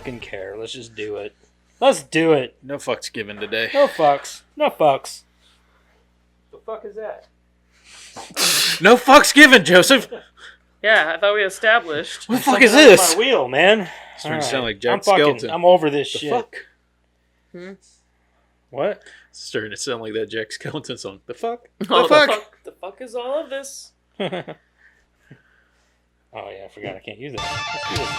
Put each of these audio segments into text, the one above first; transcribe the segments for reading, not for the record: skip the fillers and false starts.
fucking care. Let's just do it. Let's do it. No fucks given today. No fucks. No fucks. The fuck is that? No fucks given, Joseph. Yeah, I thought we established. What the fuck is this? My wheel, man. It's starting to sound like Jack Skeleton. I'm over this the shit. Fuck? What? It's starting to sound like that Jack Skeleton song. The fuck? Oh, the fuck is all of this? Oh yeah, I forgot I can't use that. Let's do this.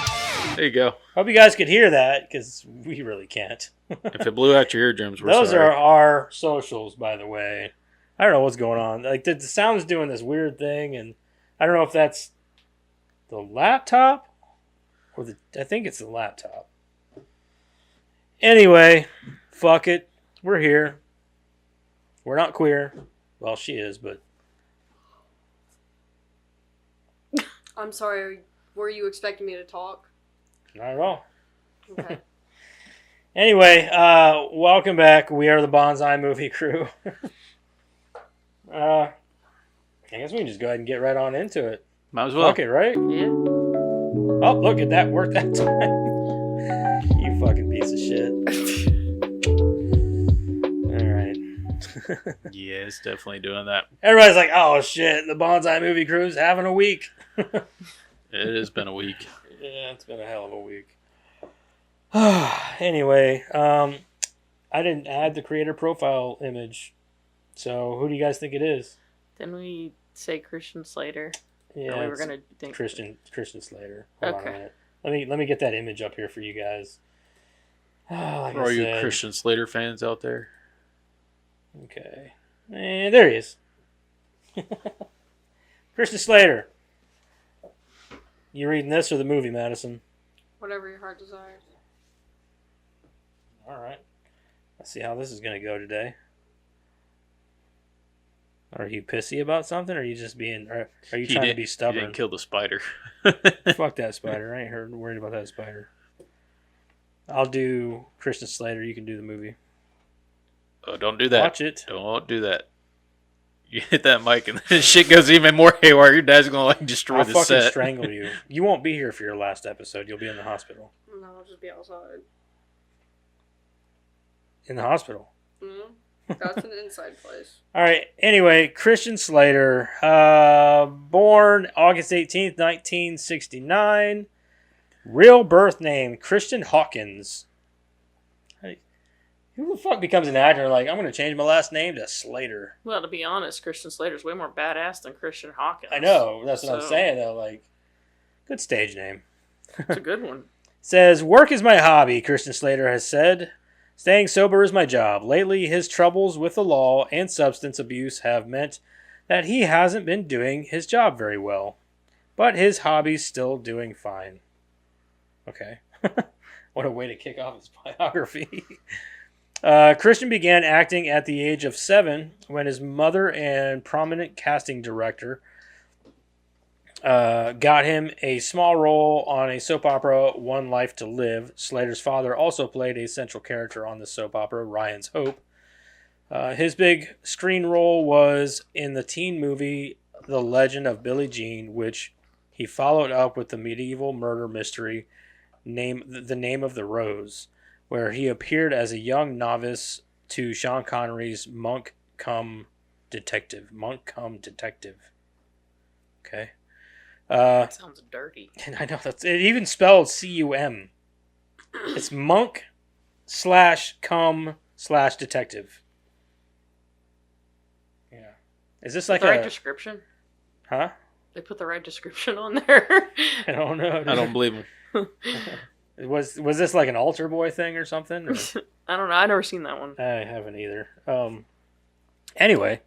There you go. Hope you guys could hear that, because we really can't. If it blew out your eardrums, we're Those sorry. are our socials, by the way. I don't know what's going on. Like the sound's doing this weird thing, and I don't know if that's the laptop or I think it's the laptop. Anyway, fuck it. We're here. We're not queer. Well, she is, but I'm sorry. Were you expecting me to talk? not at all. Okay. Anyway, welcome back. We are the Bonsai Movie Crew. I guess we can just go ahead and get right on into it. Might as well. Okay, right? Yeah. Oh, look at that. Worked that time. You fucking piece of shit. All right. Yeah, it's definitely doing that. Everybody's like, oh shit, the Bonsai Movie Crew's having a week. It has been a week. Yeah, it's been a hell of a week. Anyway, I didn't add the creator profile image. So, who do you guys think it is? Didn't we say Christian Slater? Yeah, Or we were gonna think Christian Slater. Hold on a Okay. minute. Let me get that image up here for you guys. Like For all you Christian Slater fans out there. Okay. And there he is. Christian Slater. You reading this or the movie, Madison? Whatever your heart desires. All right. Let's see how this is going to go today. Are you pissy about something, or are you just being? Are you trying to be He stubborn? didn't kill the spider. Fuck that spider. I ain't worried about that spider. I'll do Christian Slater. You can do the movie. Oh, don't do that. Watch it. Don't do that. You hit that mic and then shit goes even more haywire. Your dad's gonna destroy I'll the fucking set. strangle you. You won't be here for your last episode. You'll be in the hospital. No, I'll just be outside. In the hospital. Mm-hmm. That's an inside place. All right. Anyway, Christian Slater, born August 18th, 1969. Real birth name, Christian Hawkins. Hey, who the fuck becomes an actor like, I'm going to change my last name to Slater? Well, to be honest, Christian Slater's way more badass than Christian Hawkins. I know. That's what I'm saying, though. Like, good stage name. It's a good one. Says, work is my hobby, Christian Slater has said. Staying sober is my job. Lately, his troubles with the law and substance abuse have meant that he hasn't been doing his job very well. But his hobby's still doing fine. Okay. What a way to kick off his biography. Christian began acting at the age of 7 when his mother and prominent casting director got him a small role on a soap opera, One Life to Live. Slater's father also played a central character on the soap opera, Ryan's Hope. His big screen role was in the teen movie The Legend of Billie Jean, which he followed up with the medieval murder mystery The Name of the Rose, where he appeared as a young novice to Sean Connery's Monk Cum Detective. Okay. That sounds dirty. And I know it even spelled C-U-M. It's monk/cum/detective. Yeah. Is this like the right description? Huh? They put the right description on there. I don't know. I don't believe him. Was this like an altar boy thing or something? Or? I don't know. I've never seen that one. I haven't either. Anyway.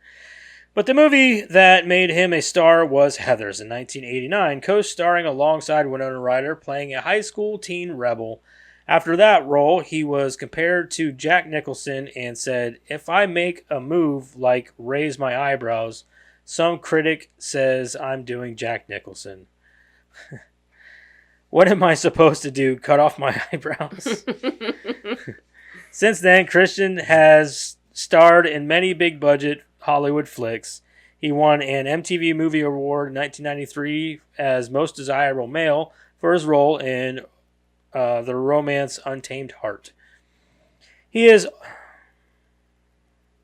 But the movie that made him a star was Heathers in 1989, co-starring alongside Winona Ryder, playing a high school teen rebel. After that role, he was compared to Jack Nicholson and said, if I make a move like raise my eyebrows, some critic says I'm doing Jack Nicholson. What am I supposed to do? Cut off my eyebrows? Since then, Christian has starred in many big-budget Hollywood flicks. He won an MTV Movie Award in 1993 as Most Desirable Male for his role in the romance Untamed Heart. He is.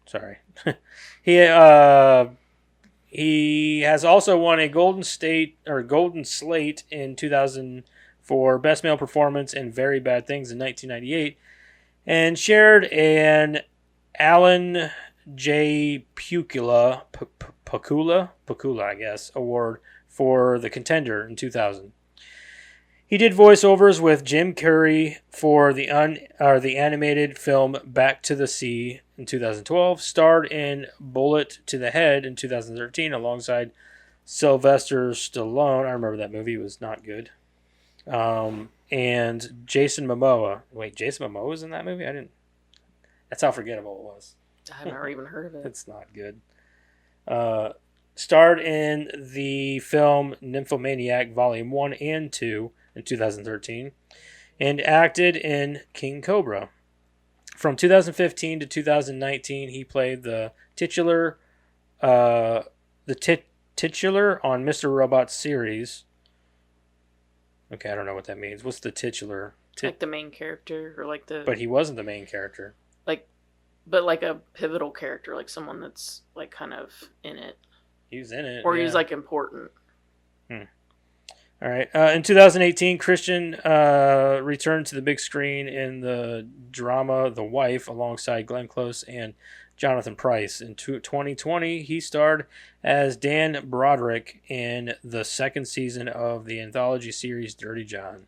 Sorry. He has also won a Golden Slate in 2000 for Best Male Performance in Very Bad Things in 1998, and shared an Alan J. Pacula, I guess, award for The Contender in 2000. He did voiceovers with Jim Carrey for the animated film Back to the Sea in 2012, starred in Bullet to the Head in 2013 alongside Sylvester Stallone. I remember that movie. It was not good. And Jason Momoa. Wait, Jason Momoa was in that movie? I didn't. That's how forgettable it was. I've never even heard of it. It's not good. Starred in the film Nymphomaniac Volume 1 and 2 in 2013, and acted in King Cobra. From 2015 to 2019, he played the titular on Mr. Robot's series. Okay, I don't know what that means. What's the titular? Like the main character, or like the... But he wasn't the main character. But like a pivotal character, like someone that's like kind of in it. He was in it. Or yeah. he's like important. All right. In 2018, Christian returned to the big screen in the drama The Wife alongside Glenn Close and Jonathan Pryce. In 2020, he starred as Dan Broderick in the second season of the anthology series Dirty John.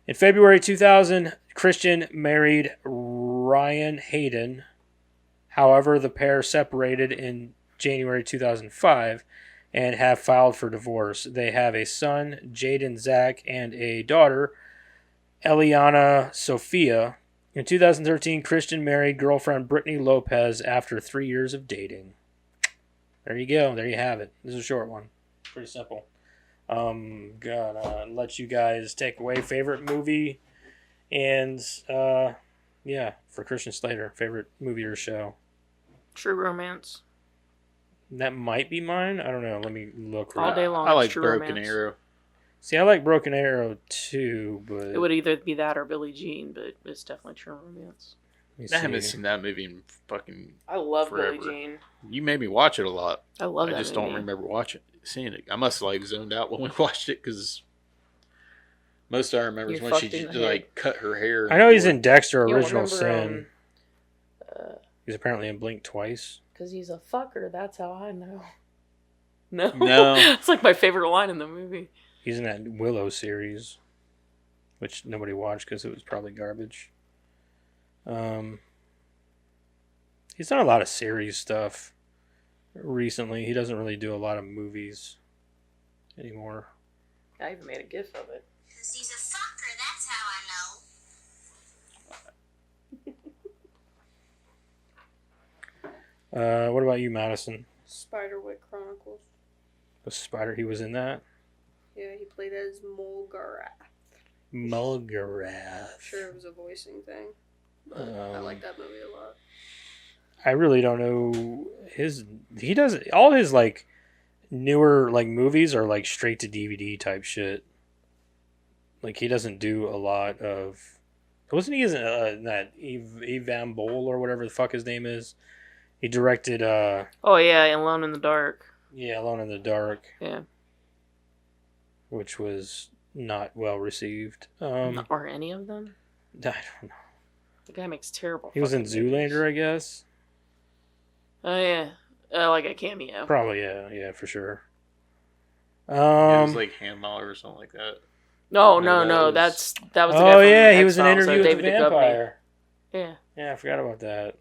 In February 2000, Christian married Ryan Hayden. However, the pair separated in January 2005 and have filed for divorce. They have a son, Jaden Zach, and a daughter, Eliana Sophia. In 2013, Christian married girlfriend Brittany Lopez after 3 years of dating. There you go. There you have it. This is a short one. Pretty simple. Gonna let you guys take away favorite movie and, for Christian Slater, favorite movie or show. True Romance. That might be mine. I don't know. Let me look. All day long. I like True Broken Romance. Arrow. See, I like Broken Arrow too, but It would either be that or Billie Jean, but it's definitely True Romance. let I me haven't see. seen that movie in fucking... I love Forever. Billie Jean. You made me watch it a lot. I love that I just movie. don't remember seeing it. I must have like zoned out when we watched it because most I remember is You're when she fucked in just, the head. like cut her hair. I know he's in Dexter You don't Original remember, Sin. He's apparently in Blink twice. Because he's a fucker, that's how I know. No? No. It's like my favorite line in the movie. He's in that Willow series, which nobody watched because it was probably garbage. He's done a lot of series stuff recently. He doesn't really do a lot of movies anymore. I even made a gif of it. Because he's a fucker, that's how I know. What about you, Madison? Spiderwick Chronicles. The Spider, he was in that? Yeah, he played as Mulgarath. Mulgarath. Sure, it was a voicing thing. But I like that movie a lot. I really don't know he does all his like newer like movies are like straight to DVD type shit. Like he doesn't do a lot of. Wasn't he in that Evan Bowl or whatever the fuck his name is? He directed. Oh yeah, Alone in the Dark. Yeah, Alone in the Dark. Yeah. Which was not well received. Or any of them. I don't know. The guy makes terrible. He was in fucking movies. Zoolander, I guess. Oh yeah, like a cameo. Probably, yeah, for sure. It was like Handball or something like that. No, No, no, that that was. The guy Oh from yeah, he was in X-Files, Interview with David the Duchovny. Vampire. Yeah. Yeah, I forgot about that.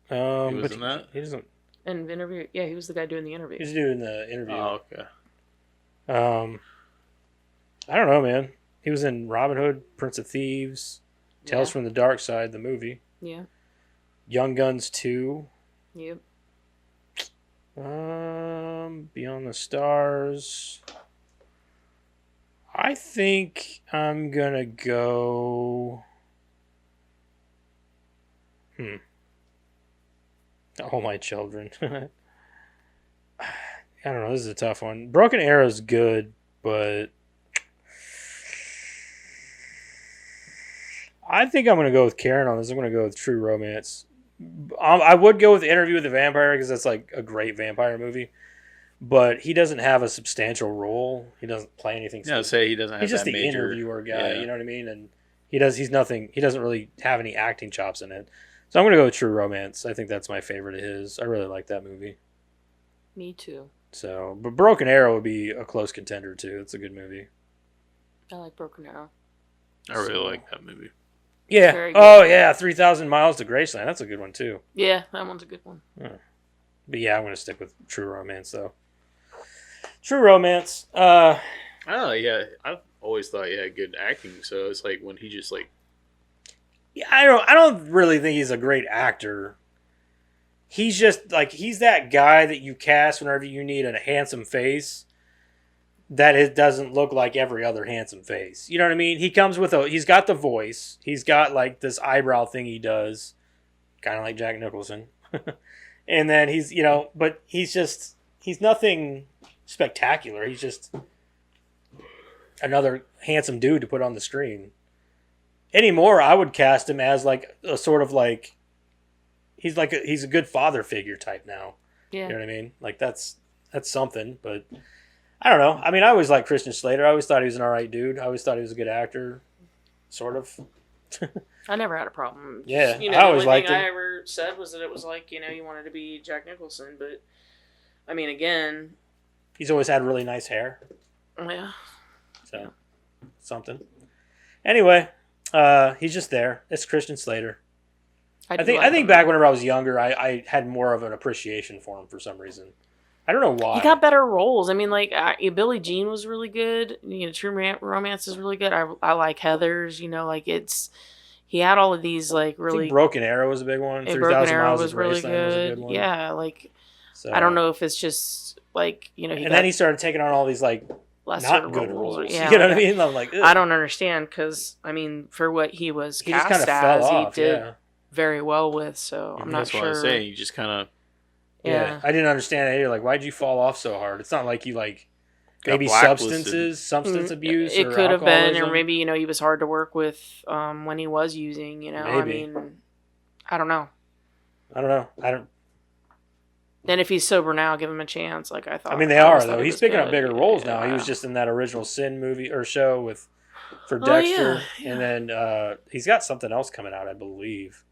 He was but in that? He doesn't. And interview. Yeah, he was the guy doing the interview. He's doing the interview. Oh, okay. I don't know, man. He was in Robin Hood, Prince of Thieves, Tales from the Dark Side, the movie, Yeah. Young Guns 2, Yep. Beyond the Stars. I think I'm gonna go. All My Children. I don't know. This is a tough one. Broken Arrow's good, but I think I'm going to go with Karen on this. I'm going to go with True Romance. I would go with Interview with the Vampire because that's like a great vampire movie. But he doesn't have a substantial role. He doesn't play anything. Yeah, say he doesn't have He's just that the major interviewer guy. Yeah. You know what I mean? And he's nothing. He doesn't really have any acting chops in it. So I'm going to go with True Romance. I think that's my favorite of his. I really like that movie. Me too. So, but Broken Arrow would be a close contender too. It's a good movie. I like Broken Arrow. I really like that movie. Yeah. Very good. Oh yeah, 3,000 Miles to Graceland. That's a good one too. Yeah, that one's a good one. But yeah, I'm going to stick with True Romance though. True Romance. Oh yeah, I've always thought he had good acting. So it's like when he just like Yeah, I don't really think he's a great actor. He's just like he's that guy that you cast whenever you need a handsome face that it doesn't look like every other handsome face. You know what I mean? He comes with he's got the voice. He's got like this eyebrow thing he does, kind of like Jack Nicholson. And then but he's nothing spectacular. He's just another handsome dude to put on the screen. Anymore, I would cast him as like a sort of like he's a good father figure type now. Yeah. You know what I mean? Like that's something, but I don't know. I mean, I always liked Christian Slater. I always thought he was an alright dude. I always thought he was a good actor. Sort of. I never had a problem. Yeah, You know, I the always only liked thing him. I ever said was that it was like, you wanted to be Jack Nicholson, but I mean, again, He's always had really nice hair. yeah. So something. Anyway, he's just there. It's Christian Slater. I do think like him. back whenever I was younger, I had more of an appreciation for him for some reason. I don't know why. He got better roles. I mean, like Billie Jean was really good. True Romance is really good. I like Heathers. Like he had all of these like I really. think Broken Arrow was a big one. and 3,000 Broken Arrow Miles was of really Graceland was a good. good one. Yeah, like So, I don't know if it's just like then he started taking on all these like lesser not good roles. Yeah, You know what I mean? I'm like, ugh. I don't understand because I mean, for what he was He just cast kind of fell as, off. he did Yeah. very well with. So I'm not that's sure. what I'm saying. You just kind of Yeah. I didn't understand it either. Like, why'd you fall off so hard? It's not like you like got maybe blacklisted. substance abuse. It or could have been, or alcoholism. maybe he was hard to work with when he was using. I Maybe. mean, I don't know. I don't know. Then if he's sober now, give him a chance. Like I thought. I mean, they I are always thought though. he He's was picking up good. bigger roles now. He was Yeah. just in that original Sin movie or show for Oh, Dexter, yeah. and then he's got something else coming out, I believe.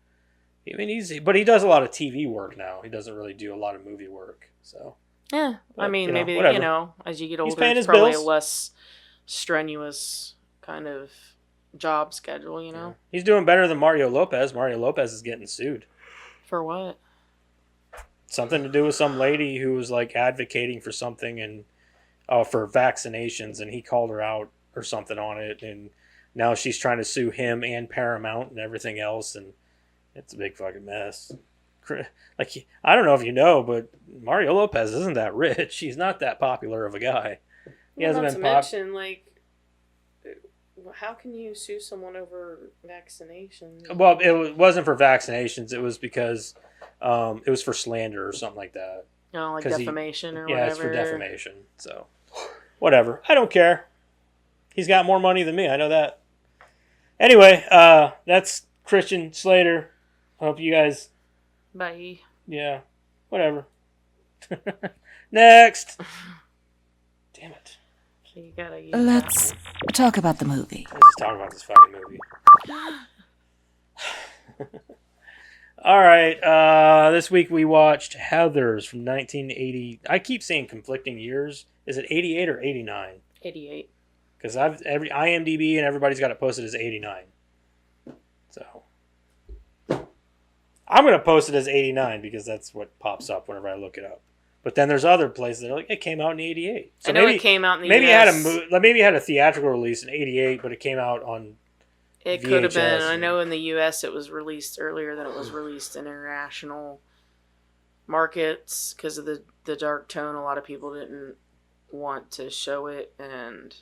I mean, but he does a lot of TV work now. He doesn't really do a lot of movie work. So Yeah, I But, mean, maybe whatever. as you get He's older, paying it's his probably bills. a less strenuous kind of job schedule. he's doing better than Mario Lopez. Mario Lopez is getting sued. For what? Something to do with some lady who was like advocating for something and for vaccinations, and he called her out or something on it, and now she's trying to sue him and Paramount and everything else, and it's a big fucking mess. Like, I don't know if you know, but Mario Lopez isn't that rich. He's not that popular of a guy. He hasn't been mention, like, how can you sue someone over vaccinations? Well, it wasn't for vaccinations. It was because it was for slander or something like that. Like 'cause defamation or Yeah, whatever. it's for defamation. So, whatever. I don't care. He's got more money than me. I know that. Anyway, that's Christian Slater. I hope you guys, Bye. yeah, whatever. Next. Damn it. So you gotta use Let's talk about the movie. Let's just talk about this fucking movie. All right. This week we watched Heathers from 1980. I keep saying conflicting years. Is it 88 or 89? 88. Because every IMDb and everybody's got it posted as 89. So I'm gonna post it as 89 because that's what pops up whenever I look it up. But then there's other places that are like it came out in 88. So I know maybe it came out in the maybe US. maybe it had a theatrical release in 88, but it came out on. It could have been. VHS. I know in the U.S. it was released earlier than it was released in international markets because of the dark tone. A lot of people didn't want to show it, and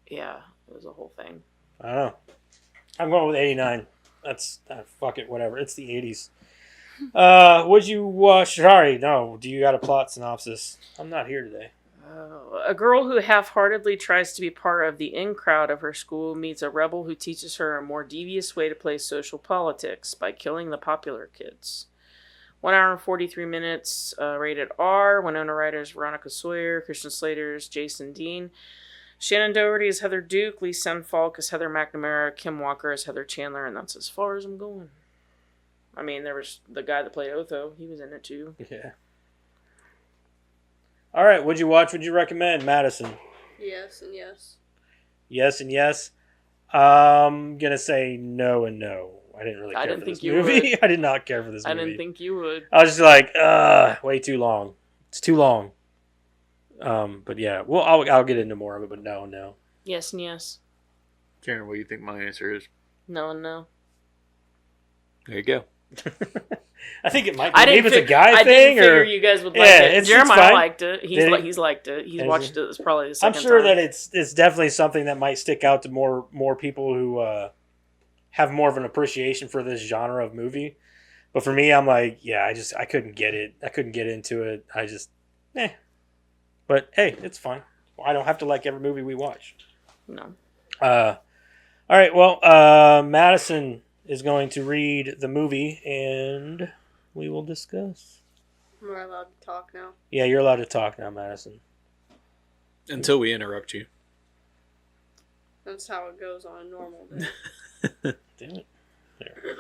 yeah, it was a whole thing. I don't know. I'm going with 89. That's fuck it, whatever. It's the 80s. Would you watch? Sorry, no. Do you got a plot synopsis? I'm not here today. A girl who half-heartedly tries to be part of the in crowd of her school meets a rebel who teaches her a more devious way to play social politics by killing the popular kids. 1 hour and 43 minutes, rated R. Winona Ryder's Veronica Sawyer, Christian Slater's Jason Dean, Shannon Doherty as Heather Duke, Lee Falk as Heather McNamara, Kim Walker as Heather Chandler, and that's as far as I'm going. I mean, there was the guy that played Otho. He was in it too. Yeah. All right, what'd you watch? What'd you recommend, Madison? Yes and yes. Yes and yes. I'm gonna say no and no. I didn't really care for this movie. I did not care for this movie. I didn't think you would. I was just like, way too long. It's too long. But yeah, well, I'll get into more of it, but no. Yes and yes. Karen, what do you think my answer is? No and no. There you go. I think it might be. Maybe it's a guy thing, I didn't figure or you guys would like yeah, it. it's Jeremiah fine. liked it. He's liked it. He's watched it. It's probably the I'm second sure time. that it's definitely something that might stick out to more people who have more of an appreciation for this genre of movie. But for me, I'm like, yeah, I couldn't get it. I couldn't get into it. I just, But hey, it's fine. I don't have to like every movie we watch. No. All right. Well, Madison is going to read the movie, and we will discuss. Am I allowed to talk now? Yeah, you're allowed to talk now, Madison. Until we interrupt you. That's how it goes on a normal day. Damn it. There.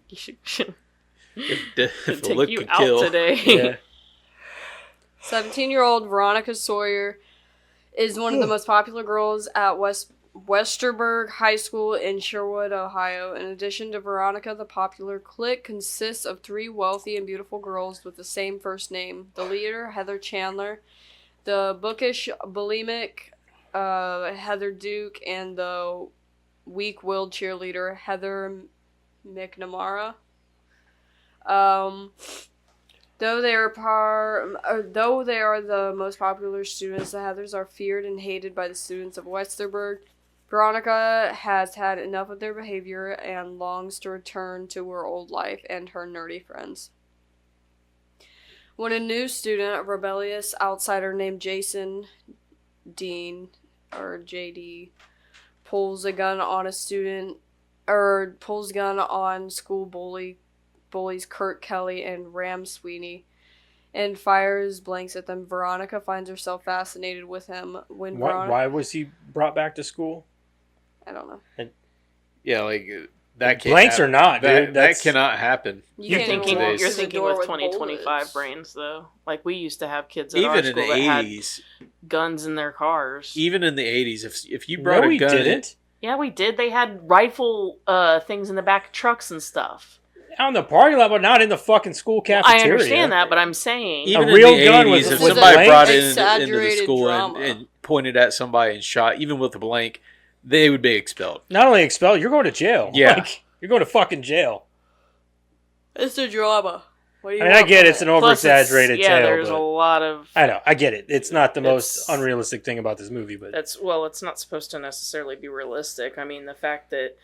You should If a take look you could out kill. today. Yeah. 17-year-old Veronica Sawyer is one of the most popular girls at Westerberg High School in Sherwood, Ohio. In addition to Veronica, the popular clique consists of 3 wealthy and beautiful girls with the same first name. The leader, Heather Chandler, the bookish, bulimic Heather Duke, and the weak-willed cheerleader, Heather McNamara. Though they are the most popular students, the Heathers are feared and hated by the students of Westerberg. Veronica has had enough of their behavior and longs to return to her old life and her nerdy friends. When a new student, a rebellious outsider named Jason Dean, or JD, pulls a gun on school bullies Kurt Kelly and Ram Sweeney and fires blanks at them, Veronica finds herself fascinated with him. Why was he brought back to school? I don't know. Yeah, like that can't Blanks happen. or not, dude. That That's- cannot happen. You're can't thinking, even walk you're through the thinking door with with 2025 bullets. brains, though. Like, we used to have kids at our Even in school the that 80s. had guns in their cars. Even in the 80s, if you brought No, a he gun, didn't. Yeah, we did. They had rifle things in the back of trucks and stuff. Out in the parking lot, but not in the fucking school cafeteria. I understand that, but I'm saying... even A real in the gun 80s, with if a somebody blank? brought it into the Exaggerated school drama. and pointed at somebody and shot, even with a blank, they would be expelled. Not only expelled, you're going to jail. Yeah. Like, you're going to fucking jail. It's a drama. What do you I mean, I want get from it's an it? Plus, over-exaggerated yeah, tale, there's but a lot of... I know, I get it. It's not the most It's- unrealistic thing about this movie, but It's not supposed to necessarily be realistic. I mean, the fact that,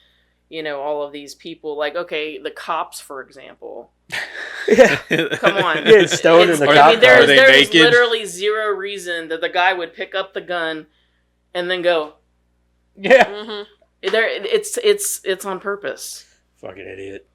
all of these people, like, okay, the cops, for example. Come on. Yeah, it's stoned in the Are cop car. there's Are they naked? literally zero reason that the guy would pick up the gun and then go. yeah, Mhm. It's on purpose. fucking idiot.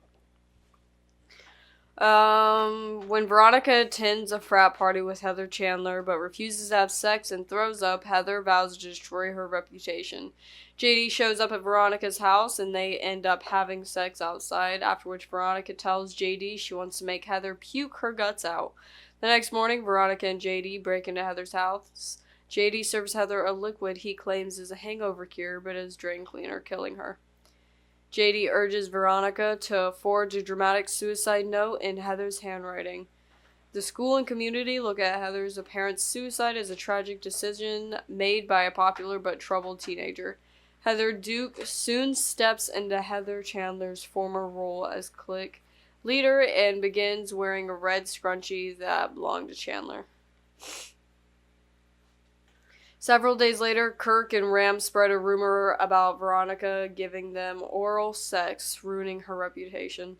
When Veronica attends a frat party with Heather Chandler but refuses to have sex and throws up, Heather vows to destroy her reputation. JD shows up at Veronica's house and they end up having sex outside, after which Veronica tells JD she wants to make Heather puke her guts out. The next morning, Veronica and JD break into Heather's house. JD serves Heather a liquid he claims is a hangover cure, but is drain cleaner, killing her. JD urges Veronica to forge a dramatic suicide note in Heather's handwriting. The school and community look at Heather's apparent suicide as a tragic decision made by a popular but troubled teenager. Heather Duke soon steps into Heather Chandler's former role as clique leader and begins wearing a red scrunchie that belonged to Chandler. Several days later, Kirk and Ram spread a rumor about Veronica giving them oral sex, ruining her reputation.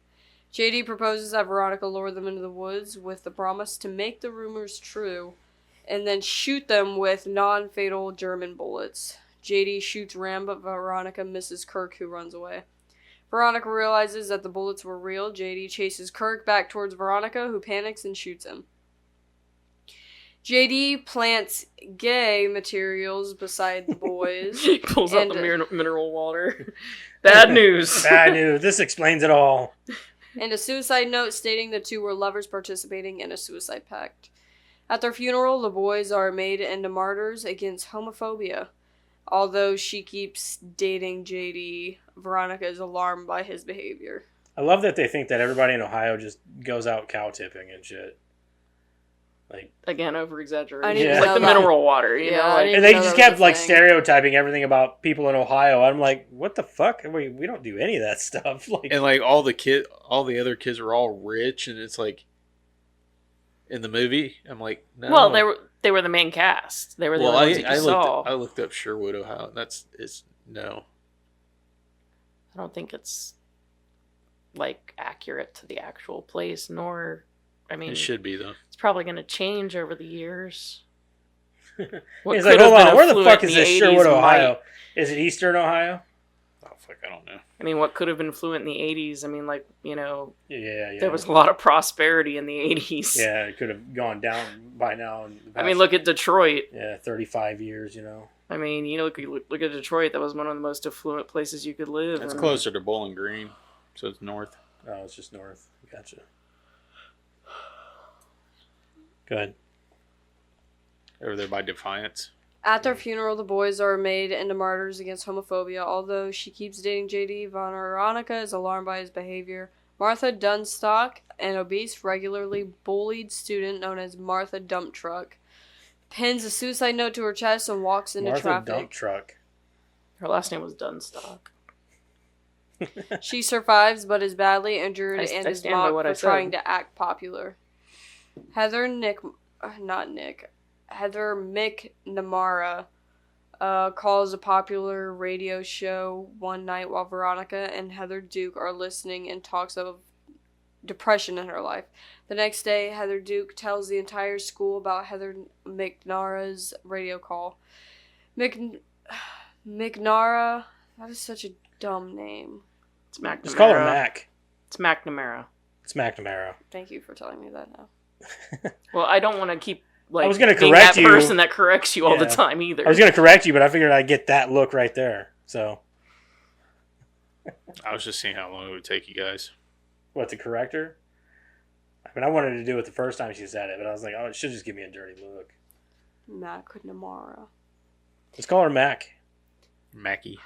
JD proposes that Veronica lure them into the woods with the promise to make the rumors true and then shoot them with non-fatal German bullets. JD shoots Ram, but Veronica misses Kirk, who runs away. Veronica realizes that the bullets were real. JD chases Kirk back towards Veronica, who panics and shoots him. JD plants gay materials beside the boys. He pulls out And- the mineral water. Bad news. Bad news. This explains it all. and a suicide note stating the two were lovers participating in a suicide pact. At their funeral, the boys are made into martyrs against homophobia. Although she keeps dating JD, Veronica is alarmed by his behavior. I love that they think that everybody in Ohio just goes out cow tipping and shit. Like, Again, over I exaggeration. didn't Like know the that. mineral water, you Yeah, know. I Like, didn't and they know just that was kept a like thing. stereotyping everything about people in Ohio. I'm like, what the fuck? We don't do any of that stuff. Like, And like all the other kids are all rich, and it's like in the movie, I'm like, no. well, they were the main cast. They were the only ones that you saw. I looked up Sherwood, Ohio. And it's no. I don't think it's like accurate to the actual place, nor I mean It should be though. it's probably going to change over the years. What he's could like, hold have been on, where the affluent fuck in is the this 80s Sherwood, might- Ohio? Is it Eastern Ohio? Oh fuck, I don't know. I mean, what could have been fluent in the 80s? I mean, like, you know, Yeah. there was a lot of prosperity in the 80s. Yeah, it could have gone down by now. In the I mean, past, look at Detroit. 35 years, you know. I mean, you know, look at Detroit. That was one of the most affluent places you could live. That's and- closer to Bowling Green, so it's north. Oh, it's just north. Gotcha. Go ahead. Over there by Defiance. At their funeral, the boys are made into martyrs against homophobia. Although she keeps dating JD, Veronica is alarmed by his behavior. Martha Dunstock, an obese, regularly bullied student known as Martha Dump Truck, pins a suicide note to her chest and walks into Martha traffic. Dump Truck. Her last name was Dunstock. She survives but is badly injured I and is stand by mocked what for I said. trying to act popular. Heather McNamara calls a popular radio show one night while Veronica and Heather Duke are listening and talks of depression in her life. The next day, Heather Duke tells the entire school about Heather McNamara's radio call. McNamara, that is such a dumb name. It's McNamara. Just call her Mac. It's McNamara. It's McNamara. Thank you for telling me that now. Well, I don't want to keep like I was gonna being correct that you. person that corrects you all the Yeah. time either. I was going to correct you, but I figured I'd get that look right there. So, I was just seeing how long it would take you guys. what, to correct her? I mean, I wanted to do it the first time she said it, but I was like, oh, it should just give me a dirty look. McNamara. Let's call her Mac. Mackie.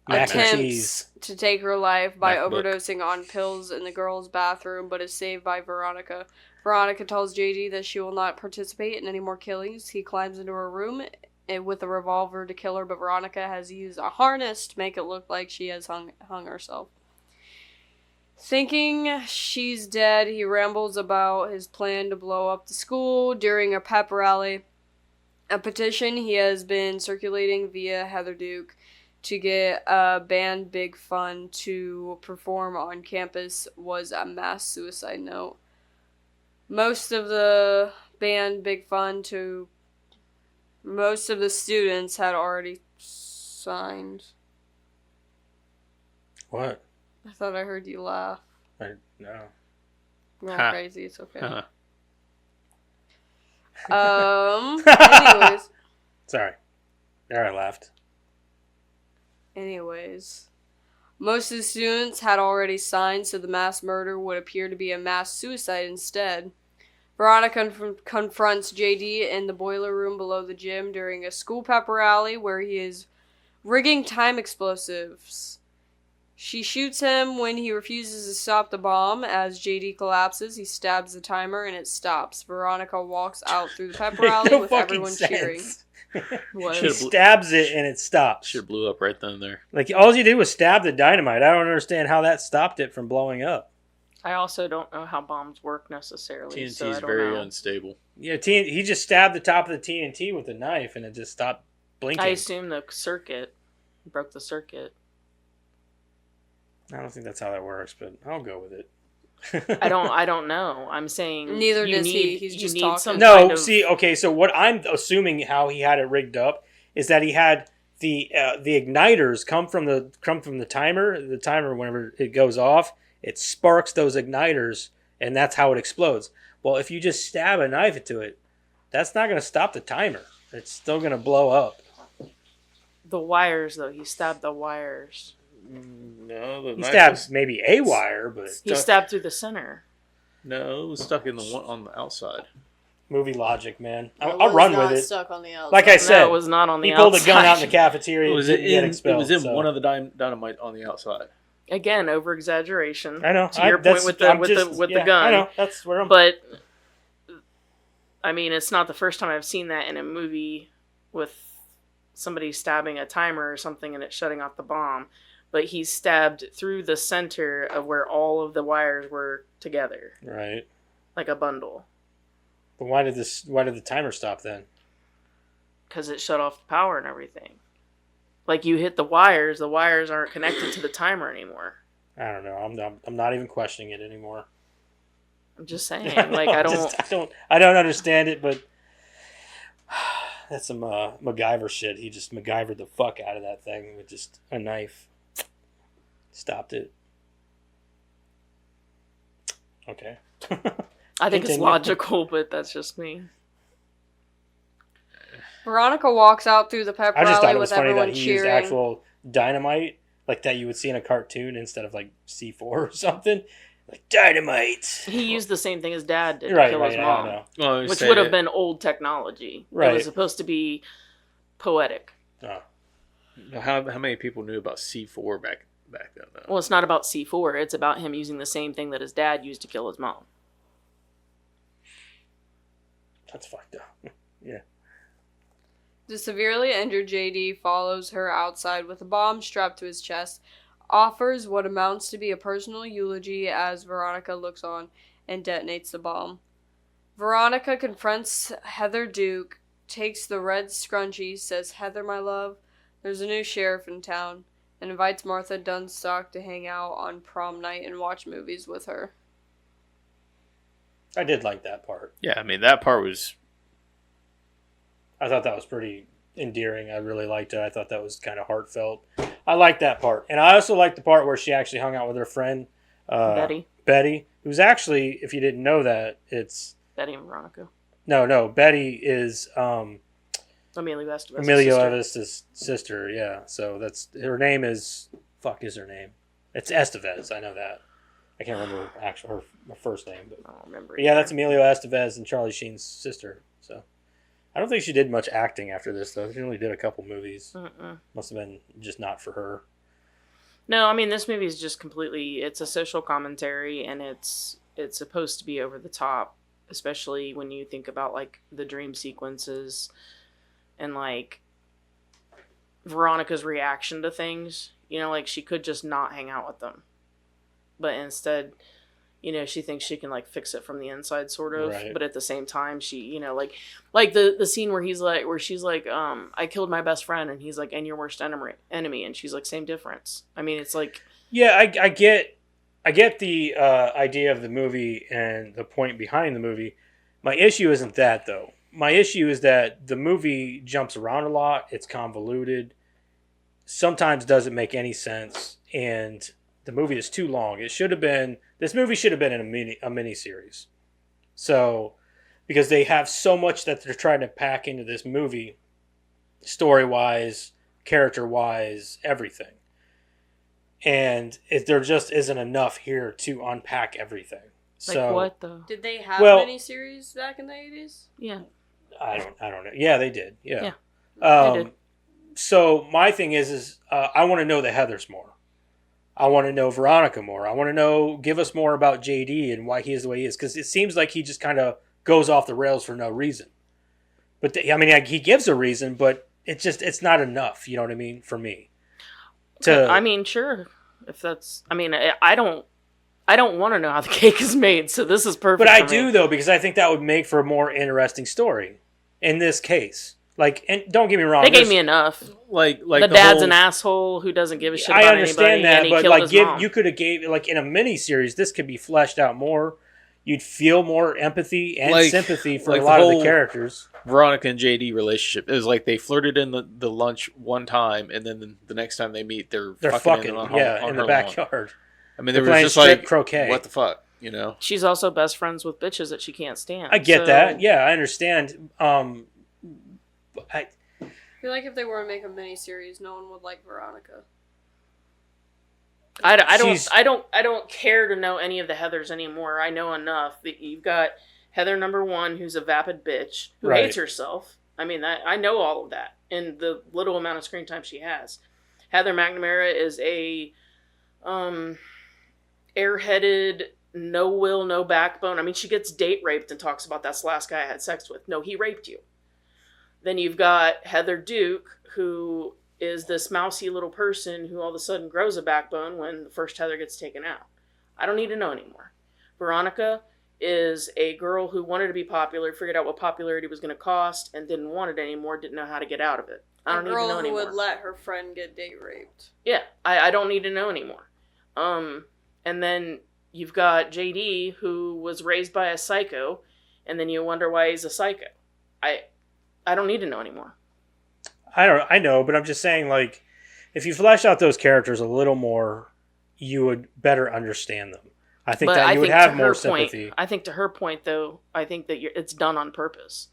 Mac and Attempts cheese. to take her life by MacBook. overdosing on pills in the girls' bathroom, but is saved by Veronica. Veronica tells JD that she will not participate in any more killings. He climbs into her room with a revolver to kill her, but Veronica has used a harness to make it look like she has hung herself. Thinking she's dead, he rambles about his plan to blow up the school during a pep rally. A petition he has been circulating via Heather Duke to get band Big Fun to perform on campus was a mass suicide note. Most of the students had already signed. What? I thought I heard you laugh. No. You're all Ha. crazy, it's okay. Uh-huh. Anyways. Sorry. There I laughed. Most of the students had already signed, so the mass murder would appear to be a mass suicide instead. Veronica confronts JD in the boiler room below the gym during a school pep rally where he is rigging time explosives. She shoots him when he refuses to stop the bomb. As JD collapses, he stabs the timer and it stops. Veronica walks out through the pep rally No with fucking everyone sense. cheering. What? She stabs it and it stops. Should have blew up right then and there. Like, all you did was stab the dynamite. I don't understand how that stopped it from blowing up. I also don't know how bombs work necessarily. TNT so I is don't very know. unstable. Yeah, he just stabbed the top of the TNT with a knife and it just stopped blinking. I assume the circuit broke the circuit. I don't think that's how that works, but I'll go with it. I don't know. I'm saying Neither you does he. need- He's you just need talking. some No, kind of- see, okay, so what I'm assuming how he had it rigged up is that he had the igniters come from the timer. The timer, whenever it goes off, it sparks those igniters, and that's how it explodes. Well, if you just stab a knife into it, that's not going to stop the timer. It's still going to blow up. The wires, though. He stabbed the wires. No, the He knife stabbed was, maybe a wire, but He stabbed through the center. no, it was stuck in the one on the outside. movie logic, man. It I'll run was with not it. Stuck on the outside. Like I said, No, it was not on the he pulled outside. a gun out in the cafeteria. It was and didn't get in. expelled, It was in so. one of the dynamite on the outside. Again, over exaggeration. I know. To your point with the gun. I know. That's where I'm. But I mean, it's not the first time I've seen that in a movie with somebody stabbing a timer or something and it shutting off the bomb. But he stabbed through the center of where all of the wires were together, Right. like a bundle, But why did the timer stop then? because it shut off the power and everything. Like you hit the wires aren't connected to the timer anymore. I don't know. I'm not even questioning it anymore. I'm just saying, like I don't understand it, but that's some MacGyver shit. He just MacGyvered the fuck out of that thing with just a knife. Stopped it. Okay. I think it's Continue. logical, but that's just me. Veronica walks out through the pep I just thought rally it was with funny everyone that he used cheering. actual dynamite, like that you would see in a cartoon instead of like C4 or something. Like dynamite. He used the same thing his dad did to Right, kill right. his I mom, know. Well, which would have been old technology. It Right. was supposed to be poetic. Oh. How many people knew about C4 back then? Though? Well, it's not about C4. It's about him using the same thing that his dad used to kill his mom. That's fucked up. Yeah. The severely injured JD follows her outside with a bomb strapped to his chest, offers what amounts to be a personal eulogy as Veronica looks on and detonates the bomb. Veronica confronts Heather Duke, takes the red scrunchie, says, "Heather, my love, there's a new sheriff in town," and invites Martha Dunstock to hang out on prom night and watch movies with her. I did like that part. Yeah, I mean that part was. I thought that was pretty endearing. I really liked it. I thought that was kind of heartfelt. I liked that part. And I also liked the part where she actually hung out with her friend, Betty, who's actually, if you didn't know that, it's... Betty and Veronica. No, Betty is Emilio Estevez's Emilio sister. Estevez's sister, yeah. So that's... Her name is... Fuck is her name? It's Estevez, I know that. I can't remember her first name. But I don't remember. yeah, either. that's Emilio Estevez and Charlie Sheen's sister, so... I don't think she did much acting after this, though. She only did a couple movies. Mm-mm. Must have been just not for her. No, I mean this movie is just completely. It's a social commentary, and it's supposed to be over the top, especially when you think about like the dream sequences, and like Veronica's reaction to things. You know, like she could just not hang out with them, but instead, you know, she thinks she can like fix it from the inside, sort of. Right. But at the same time, she, you know, like the scene where she's like, I killed my best friend, and he's like, and your worst enemy, and she's like, same difference. I mean, it's like, Yeah, I get the idea of the movie and the point behind the movie. My issue isn't that, though. My issue is that the movie jumps around a lot. It's convoluted. Sometimes doesn't make any sense, and the movie is too long. This movie should have been in a mini series. So, because they have so much that they're trying to pack into this movie, story-wise, character-wise, everything. And there just isn't enough here to unpack everything. like So, what though? Did they have Well- miniseries back in the 80s? Yeah, I don't know. Yeah, they did. Yeah. they did. So my thing is I want to know the Heathers more. I want to know Veronica more. I want to give us more about JD and why he is the way he is. Because it seems like he just kind of goes off the rails for no reason. But he gives a reason, but it's not enough. You know what I mean? For me. I mean, sure. If that's, I mean, I don't want to know how the cake is made, so this is perfect. But I for do me. though, because I think that would make for a more interesting story. In this case, Like, and don't get me wrong, They gave me enough. Like the dad's an asshole who doesn't give a shit I about understand anybody, that, and he but killed like, his mom. you could have gave like in a miniseries, this could be fleshed out more. You'd feel more empathy and sympathy for a lot of the characters. Veronica and JD relationship. It was like they flirted in the lunch one time, and then the next time they meet, they're fucking on in the backyard. I mean, they were just like croquet. What the fuck, you know? She's also best friends with bitches that she can't stand. I get that. Yeah, I understand. I feel like if they were to make a miniseries, no one would like Veronica. I don't care to know any of the Heathers anymore. I know enough that you've got Heather number 1, who's a vapid bitch who hates herself. I mean, I know all of that in the little amount of screen time she has. Heather McNamara is a airheaded, no will, no backbone. I mean, she gets date raped and talks about that's the last guy I had sex with. No, he raped you. Then you've got Heather Duke, who is this mousy little person who all of a sudden grows a backbone when the first Heather gets taken out. I don't need to know anymore. Veronica is a girl who wanted to be popular, figured out what popularity was going to cost, and didn't want it anymore, didn't know how to get out of it. I don't need to know anymore. A girl who would let her friend get date raped. Yeah, I don't need to know anymore. And then you've got JD, who was raised by a psycho, and then you wonder why he's a psycho. I don't need to know anymore. I know, but I'm just saying, like, if you flesh out those characters a little more, you would better understand them. I think that you would have more sympathy. I think to her point, though, I think that it's done on purpose.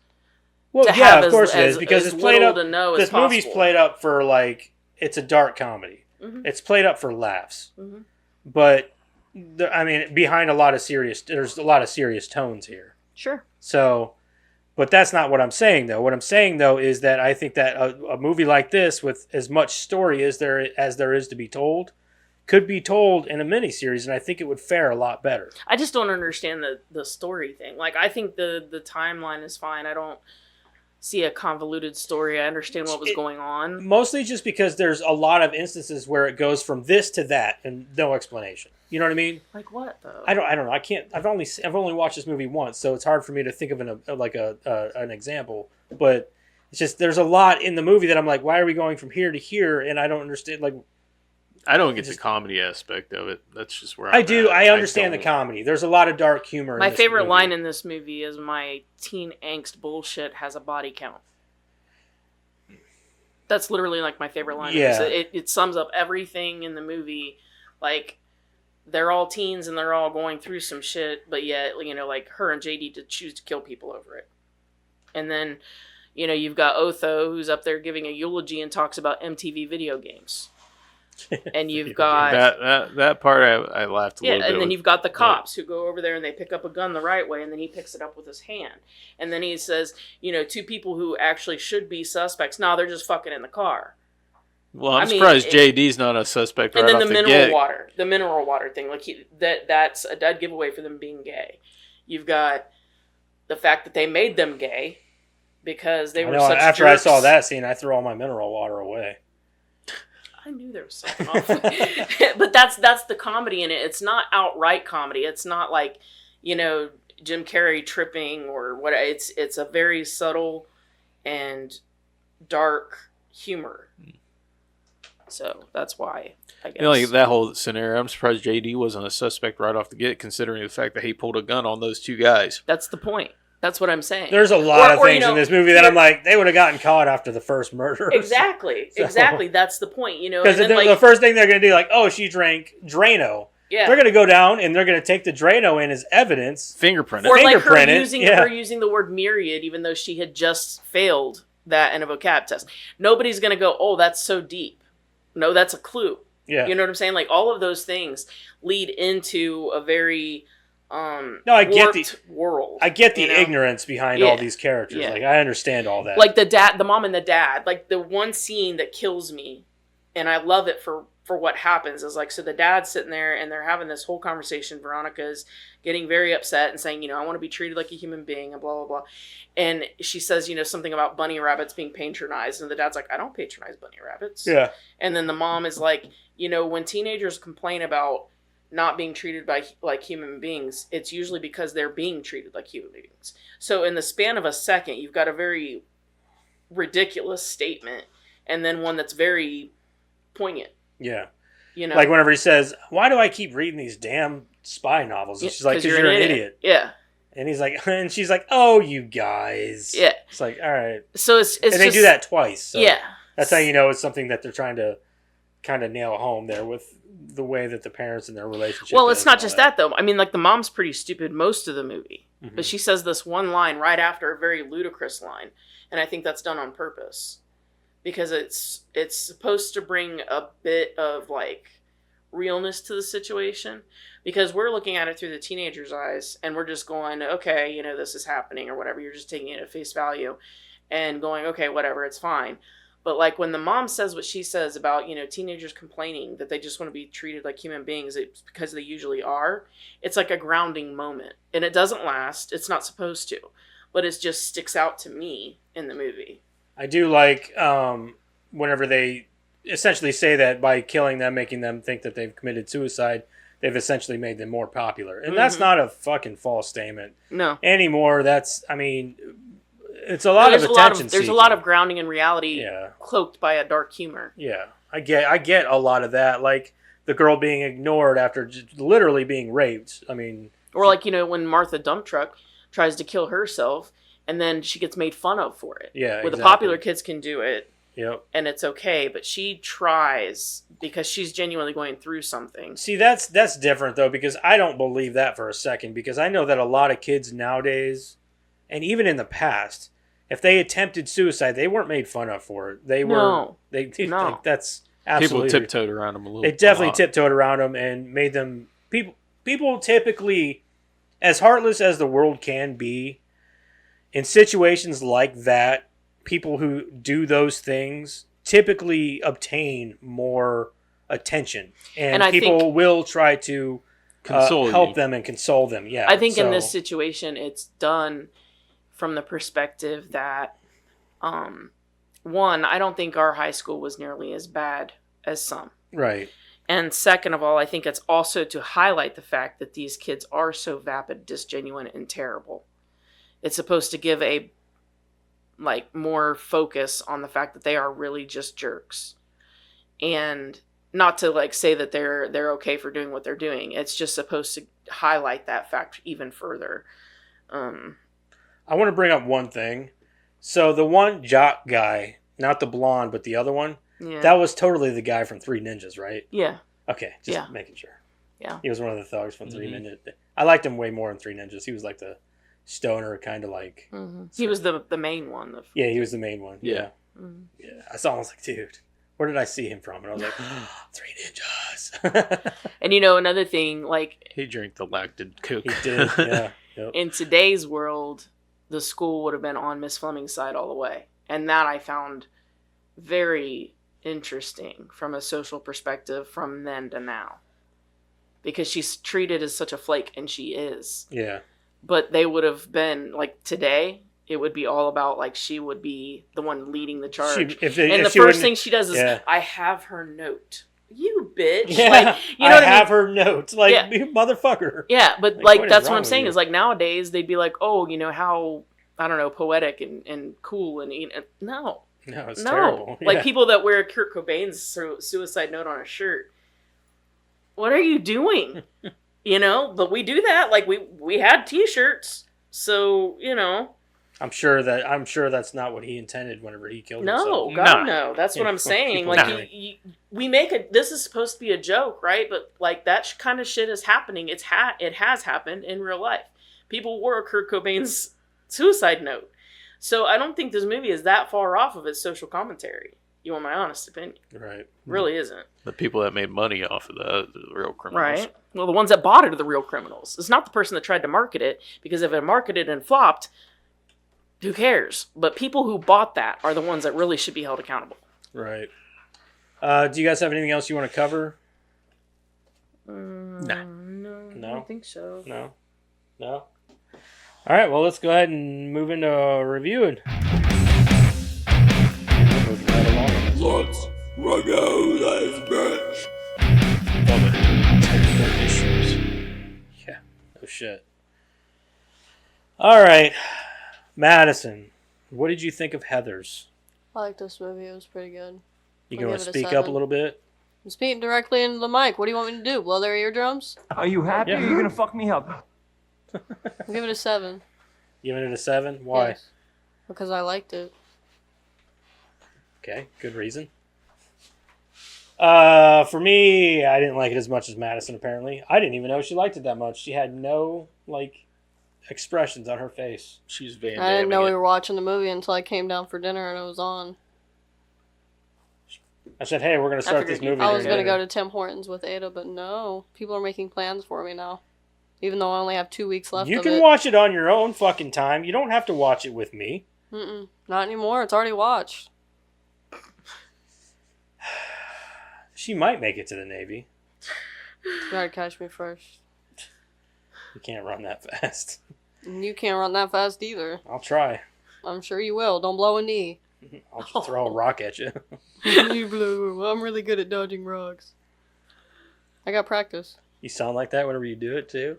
Well, yeah, of course it is, because it's played up. This movie's played up for, like, it's a dark comedy. Mm-hmm. It's played up for laughs. Mm-hmm. But, I mean, behind there's a lot of serious tones here. Sure. So, but that's not what I'm saying, though. What I'm saying, though, is that I think that a movie like this, with as much story as there is to be told, could be told in a miniseries, and I think it would fare a lot better. I just don't understand the story thing. Like, I think the timeline is fine. I don't see a convoluted story. I understand what was going on. Mostly just because there's a lot of instances where it goes from this to that and no explanation. You know what I mean? Like what, though? I don't know. I can't. I've only watched this movie once, so it's hard for me to think of an example. But it's just there's a lot in the movie that I'm like, why are we going from here to here? And I don't understand. Like, I don't get the comedy aspect of it. That's just where I do. I understand the comedy. There's a lot of dark humor. My favorite line in this movie is my teen angst bullshit has a body count. That's literally like my favorite line. Yeah. It sums up everything in the movie. Like, they're all teens and they're all going through some shit, but yet, you know, like her and JD to choose to kill people over it. And then, you know, you've got Otho, who's up there giving a eulogy and talks about MTV video games. And you've got that part I laughed a little bit. Yeah, and then you've got the cops who go over there and they pick up a gun the right way, and then he picks it up with his hand. And then he says, you know, 2 people who actually should be suspects, no, they're just fucking in the car. Well, I'm surprised JD's not a suspect right off the get. And then the mineral water thing, like that's a dead giveaway for them being gay. You've got the fact that they made them gay because they were such after jerks. I saw that scene, I threw all my mineral water away. I knew there was something off. But that's the comedy in it. It's not outright comedy. It's not like, you know, Jim Carrey tripping or what. It's a very subtle and dark humor. So that's why, I guess. You know, like that whole scenario, I'm surprised JD wasn't a suspect right off the get, considering the fact that he pulled a gun on those 2 guys. That's the point. That's what I'm saying. There's a lot of things in this movie that I'm like, they would have gotten caught after the first murder. Exactly. So, exactly. That's the point, you know. Because the first thing they're going to do, like, oh, she drank Drano. Yeah. They're going to go down and they're going to take the Drano in as evidence. Fingerprint it. Or like her using the word myriad, even though she had just failed that in a vocab test. Nobody's going to go, oh, that's so deep. No, that's a clue. Yeah. You know what I'm saying? Like, all of those things lead into a very... I get the world. I get the ignorance behind all these characters. Yeah. Like, I understand all that. Like the mom and the dad. Like, the one scene that kills me, and I love it for what happens, is like, so the dad's sitting there and they're having this whole conversation. Veronica's getting very upset and saying, you know, I want to be treated like a human being and blah, blah, blah. And she says, you know, something about bunny rabbits being patronized. And the dad's like, I don't patronize bunny rabbits. Yeah. And then the mom is like, you know, when teenagers complain about not being treated like human beings, it's usually because they're being treated like human beings. So in the span of a second, you've got a very ridiculous statement, and then one that's very poignant. Yeah. You know, Like whenever he says, "Why do I keep reading these damn spy novels?" And she's like, "'Cause you're an idiot." Yeah. And he's like, and she's like, "Oh, you guys." Yeah. It's like, all right. So it's and they do that twice. So yeah. That's how you know it's something that they're trying to kind of nail home there with the way that the parents and their relationship. Well, it's not just that though. I mean, like the mom's pretty stupid most of the movie, Mhm. but she says this one line right after a very ludicrous line, and I think that's done on purpose because it's supposed to bring a bit of like realness to the situation, because we're looking at it through the teenager's eyes and we're just going, okay, you know, this is happening or whatever. You're just taking it at face value and going, okay, whatever, it's fine. But like when the mom says what she says about, you know, teenagers complaining that they just want to be treated like human beings, it's because they usually are. It's like a grounding moment, and it doesn't last. It's not supposed to, but it just sticks out to me in the movie. I do like whenever they essentially say that by killing them, making them think that they've committed suicide, they've essentially made them more popular. And that's not a fucking false statement. No. Anymore. That's, I mean, it's a lot of attention. There's a lot of grounding in reality, Yeah. cloaked by a dark humor. Yeah. I get a lot of that. Like the girl being ignored after just literally being raped. I mean, Or like, you know, when Martha Dumptruck tries to kill herself and then she gets made fun of for it. Yeah, Where the exactly. popular kids can do it. Yep. And it's okay, but she tries because she's genuinely going through something. See, that's different though, because I don't believe that for a second, because I know that a lot of kids nowadays, and even in the past, if they attempted suicide, they weren't made fun of for it. They were No. no. No. Like, that's absolutely People tiptoed around them a little. They definitely a lot. tiptoed around them and made them people typically, as heartless as the world can be, in situations like that, people who do those things typically obtain more attention, and I people think- will try to Console help you. them and console them. Yeah, I think in so- this situation, it's done from the perspective that, one, I don't think our high school was nearly as bad as some. right. And second of all, I think it's also to highlight the fact that these kids are so vapid, disgenuine, and terrible. It's supposed to give a like more focus on the fact that they are really just jerks, and not to like say that they're okay for doing what they're doing. It's just supposed to highlight that fact even further. I want to bring up one thing. So the one jock guy, not the blonde, but the other one, Yeah. that was totally the guy from Three Ninjas, right? Yeah. Okay, just Yeah. making sure. Yeah. He was one of the thugs from Three Mhm. Ninjas. I liked him way more in Three Ninjas. He was like the stoner, kind of like... He was the main one. Yeah, he was the main one. Yeah. Yeah. I saw him, I was like, dude, where did I see him from? And I was like, Three Ninjas. And you know, another thing, like He drank the lacted coke. He did, yeah. Yep. in today's world, the school would have been on Miss Fleming's side all the way. And that I found very interesting from a social perspective from then to now. Because she's treated as such a flake, and she is. Yeah. But they would have been, like today, it would be all about, like, she would be the one leading the charge. If and the she first wouldn't- thing she does is, Yeah. I have her note. You bitch. Yeah, Like, you know I what I mean? have her notes. Like, Yeah. motherfucker. Yeah, but Like, like, what is that's what wrong I'm with saying you? is like nowadays they'd be like, oh, you know how, I don't know, poetic and cool and no, No, it's no, terrible. like Yeah. people that wear Kurt Cobain's suicide note on a shirt. What are you doing? You know, but we do that. Like we had T-shirts, so you know. I'm sure that's not what he intended whenever he killed No, himself. God, Nah. no. That's what Yeah, I'm saying. people Like, do. we make it. This is supposed to be a joke, right? But like that kind of shit is happening. It has happened in real life. People wore Kurt Cobain's suicide note, so I don't think this movie is that far off of its social commentary. You want my honest opinion? Right. Really isn't. The people that made money off of that are the real criminals. Right. Well, the ones that bought it are the real criminals. It's not the person that tried to market it, because if it marketed and flopped, who cares? But people who bought that are the ones that really should be held accountable. Right. Do you guys have anything else you want to cover? No, No? I don't think so. No? No? All right, well, let's go ahead and move into reviewing. Moving right along on this one. Let's review this bitch. All the technical issues. Yeah, no shit. All right, Madison, what did you think of Heathers? I like this movie. It was pretty good. You I'll going give to it a speak up 7. a little bit? I'm speaking directly into the mic. What do you want me to do? Blow their eardrums? Are you happy Yeah. or are you gonna fuck me up? I'll give it a 7. Giving it a 7? Why? Yes. Because I liked it. Okay, good reason. For me, I didn't like it as much as Madison, apparently. I didn't even know she liked it that much. She had no, expressions on her face. She's Van I didn't know we Damming were watching the movie until I came down for dinner and it was on. I said, hey, we're going to start this figured movie. I was together. going to go to Tim Hortons with Ada, but no. People are making plans for me now. Even though I only have 2 weeks left You of can it. watch it on your own fucking time. You don't have to watch it with me. Mm-mm. Not anymore. It's already watched. She might make it to the Navy. You gotta catch me first. You can't run that fast. And you can't run that fast either. I'll try. I'm sure you will. Don't blow a knee. I'll just throw a rock at you. You blew. I'm really good at dodging rocks. I got practice. You sound like that whenever you do it, too?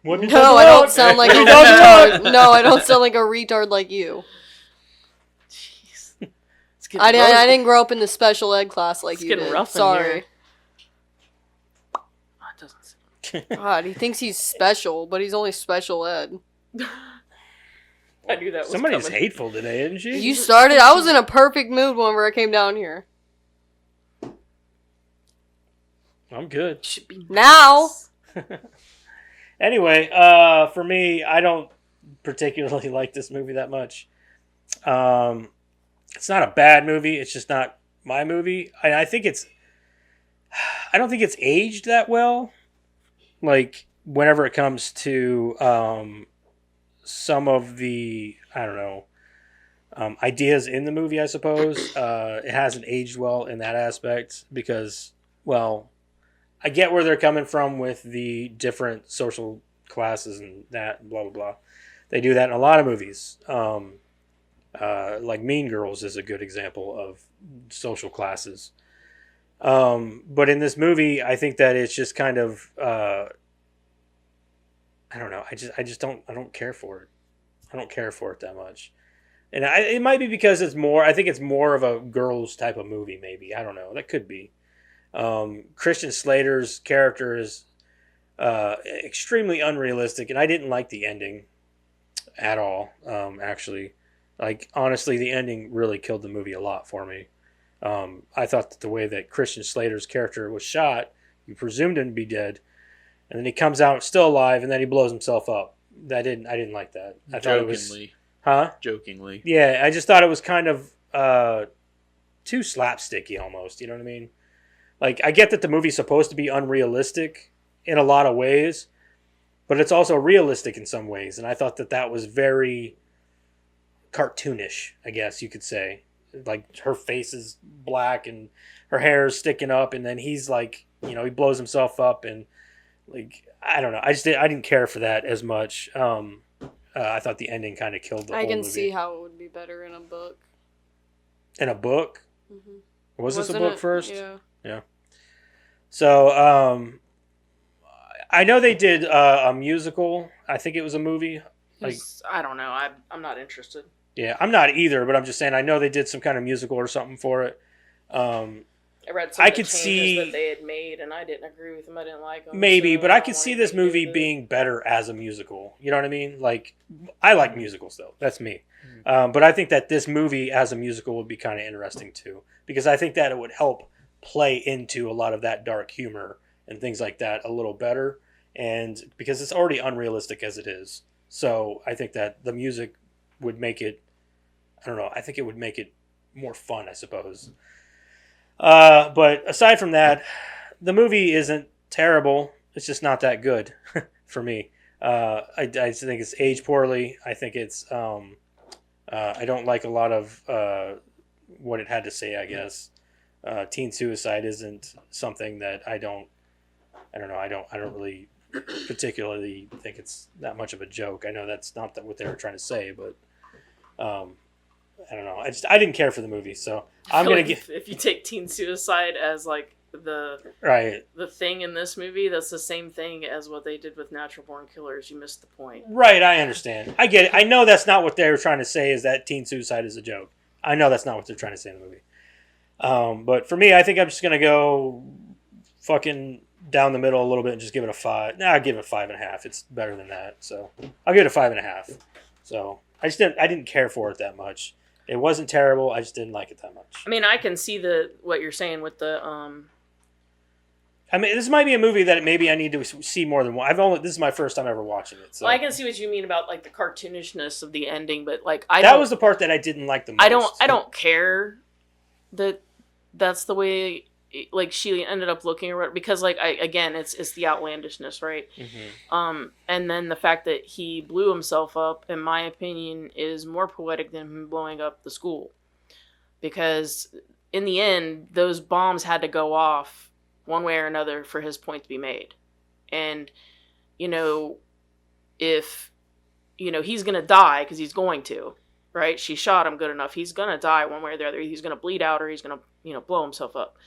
No, I don't sound like a retard. No, I don't sound like a retard like you. Jeez. It's getting I rough. didn't grow up in the special ed class like It's you getting did. rough in Sorry. here. Oh, it doesn't seem- God, he thinks he's special, but he's only special ed. I knew that was Somebody's coming. hateful today, isn't she? You started. I was in a perfect mood whenever I came down here. I'm good. Should be Now. Anyway, for me, I don't particularly like this movie that much. It's not a bad movie. It's just not my movie. I think it's. I don't think it's aged that well. Like whenever it comes to some of the ideas in the movie, I suppose it hasn't aged well in that aspect because, well, I get where they're coming from with the different social classes and that, blah, blah, blah. They do that in a lot of movies. Like Mean Girls is a good example of social classes. But in this movie, I think that it's just kind of, I don't know. I don't care for it. I don't care for it that much. And it might be because I think it's more of a girls type of movie, maybe. I don't know. That could be. Christian Slater's character is extremely unrealistic, and I didn't like the ending at all. Actually, honestly, the ending really killed the movie a lot for me. I thought that the way that Christian Slater's character was shot, you presumed him to be dead, and then he comes out still alive, and then he blows himself up. I didn't like that. I thought it was, jokingly. huh? Jokingly. Yeah, I just thought it was kind of too slapsticky almost. You know what I mean? Like, I get that the movie's supposed to be unrealistic in a lot of ways, but it's also realistic in some ways. And I thought that was very cartoonish, I guess you could say. Like, her face is black and her hair is sticking up, and then he's like, he blows himself up, and like, I don't know. I didn't care for that as much. I thought the ending kind of killed the whole I can movie. see how it would be better in a book. In a book? Mm-hmm. Was this a Wasn't book it? first? Yeah. So, I know they did a musical. I think it was a movie. I don't know. I'm not interested. Yeah, I'm not either, but I'm just saying I know they did some kind of musical or something for it. I read some I of the could changes see- that they had made, and I didn't agree with them. I didn't like them. Maybe, so but I don't could want see this anything to do movie with it. being better as a musical. You know what I mean? Like, I like musicals, though. That's me. But I think that this movie as a musical would be kind of interesting, too. Because I think that it would help play into a lot of that dark humor and things like that a little better. And because it's already unrealistic as it is. So I think that the music would make it, I don't know, I think it would make it more fun, I suppose. But aside from that, the movie isn't terrible. It's just not that good for me. I think it's aged poorly. I think it's, I don't like a lot of what it had to say, I guess. Teen suicide isn't something that I don't really particularly think it's that much of a joke. I know that's not what they were trying to say, but I don't know. I didn't care for the movie, so I'm feel gonna like get if you take teen suicide as like the thing in this movie, that's the same thing as what they did with Natural Born Killers. You missed the point. Right, I understand. I get it. I know that's not what they were trying to say, is that teen suicide is a joke. I know that's not what they're trying to say in the movie. But for me, I think I'm just gonna go fucking down the middle a little bit and just give it a 5. Nah, I'll give it a 5.5. It's better than that, so I'll give it a 5.5. So I didn't care for it that much. It wasn't terrible. I just didn't like it that much. I mean, I can see what you're saying with the I mean, this might be a movie that maybe I need to see more than one. This is my first time ever watching it. So Well, I can see what you mean about like the cartoonishness of the ending, but like that was the part that I didn't like the most. I don't care that that's the way like she ended up looking or whatever, because like it's the outlandishness, right? Mm-hmm. And then the fact that he blew himself up, in my opinion, is more poetic than him blowing up the school, because in the end, those bombs had to go off one way or another for his point to be made. And, if, he's going to die, because he's going to, right? She shot him good enough. He's going to die one way or the other. He's going to bleed out, or he's going to, blow himself up.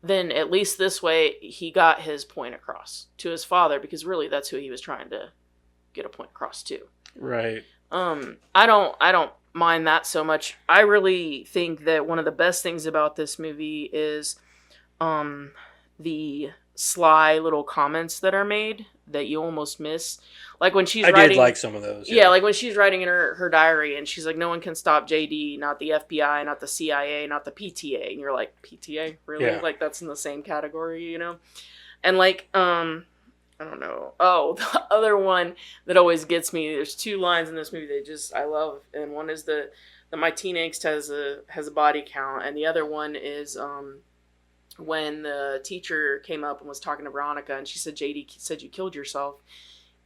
Then at least this way, he got his point across to his father, because really that's who he was trying to get a point across to. Right. I don't mind that so much. I really think that one of the best things about this movie is the sly little comments that are made that you almost miss. Like when she's writing... I did like some of those. Yeah, like when she's writing in her diary and she's like, no one can stop JD, not the FBI, not the CIA, not the PTA. And you're like, PTA? Really? Yeah. Like that's in the same category, And like, I don't know. Oh, the other one that always gets me, there's 2 lines in this movie that I love. And one is the my teen angst has a body count. And the other one is when the teacher came up and was talking to Veronica and she said, JD said you killed yourself.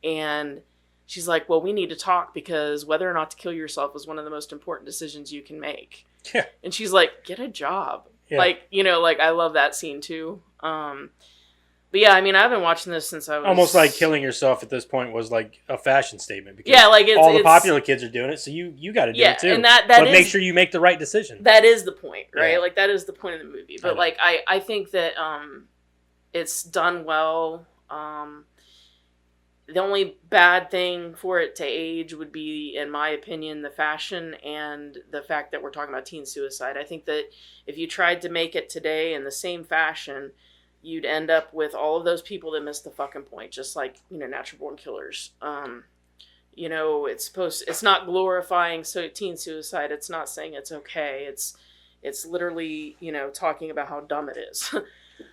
And she's like, well, we need to talk, because whether or not to kill yourself is one of the most important decisions you can make. Yeah. And she's like, get a job. Yeah. Like, I love that scene too. But yeah, I mean, I've been watching this since I was... Almost like killing yourself at this point was like a fashion statement. Because yeah, like all the popular kids are doing it, so you got to do it too. And that but is, make sure you make the right decision. That is the point, right? Yeah. Like, that is the point of the movie. But like, I think that it's done well. The only bad thing for it to age would be, in my opinion, the fashion and the fact that we're talking about teen suicide. I think that if you tried to make it today in the same fashion, you'd end up with all of those people that missed the fucking point, just like, Natural Born Killers. It's not glorifying teen suicide. It's not saying it's okay. It's literally, talking about how dumb it is.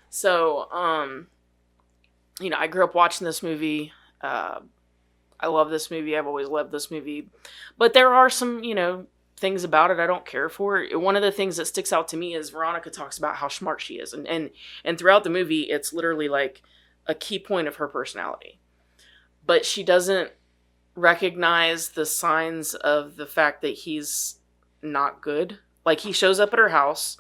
So, I grew up watching this movie. I love this movie. I've always loved this movie. But there are some, things about it I don't care for. One of the things that sticks out to me is Veronica talks about how smart she is. And throughout the movie, it's literally like a key point of her personality. But she doesn't recognize the signs of the fact that he's not good. Like, he shows up at her house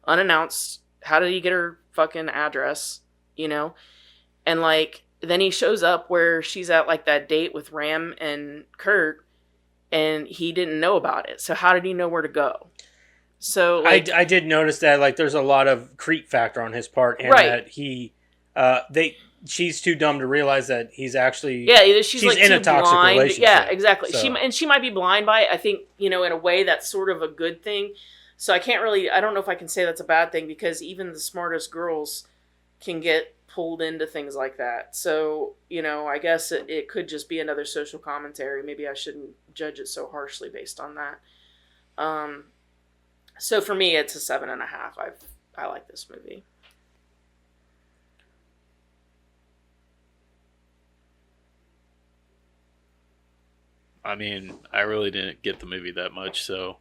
unannounced. How did he get her fucking address? And like, then he shows up where she's at like that date with Ram and Kurt, and he didn't know about it. So how did he know where to go? So like, I did notice that like there's a lot of creep factor on his part, and right. that she's too dumb to realize that he's actually either she's like in too a toxic blind. relationship. Yeah, exactly. So. She might be blind by it. I think in a way that's sort of a good thing. So I don't know if I can say that's a bad thing, because even the smartest girls can get pulled into things like that. So, I guess it could just be another social commentary. Maybe I shouldn't judge it so harshly based on that. So for me, it's a 7.5. I like this movie. I mean, I really didn't get the movie that much, so...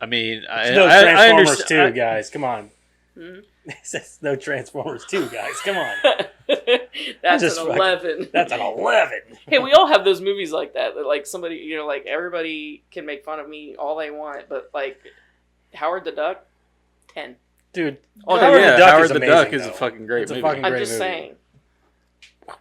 I mean, Transformers understand. 2, guys. Come on. Hmm? It's no Transformers 2, guys. Come on. That's an 11. That's an 11. Hey, we all have those movies like that like somebody, like everybody can make fun of me all they want, but like Howard the Duck, 10. Dude, Howard the Duck is though. a fucking great It's a movie. fucking I'm great just movie. saying.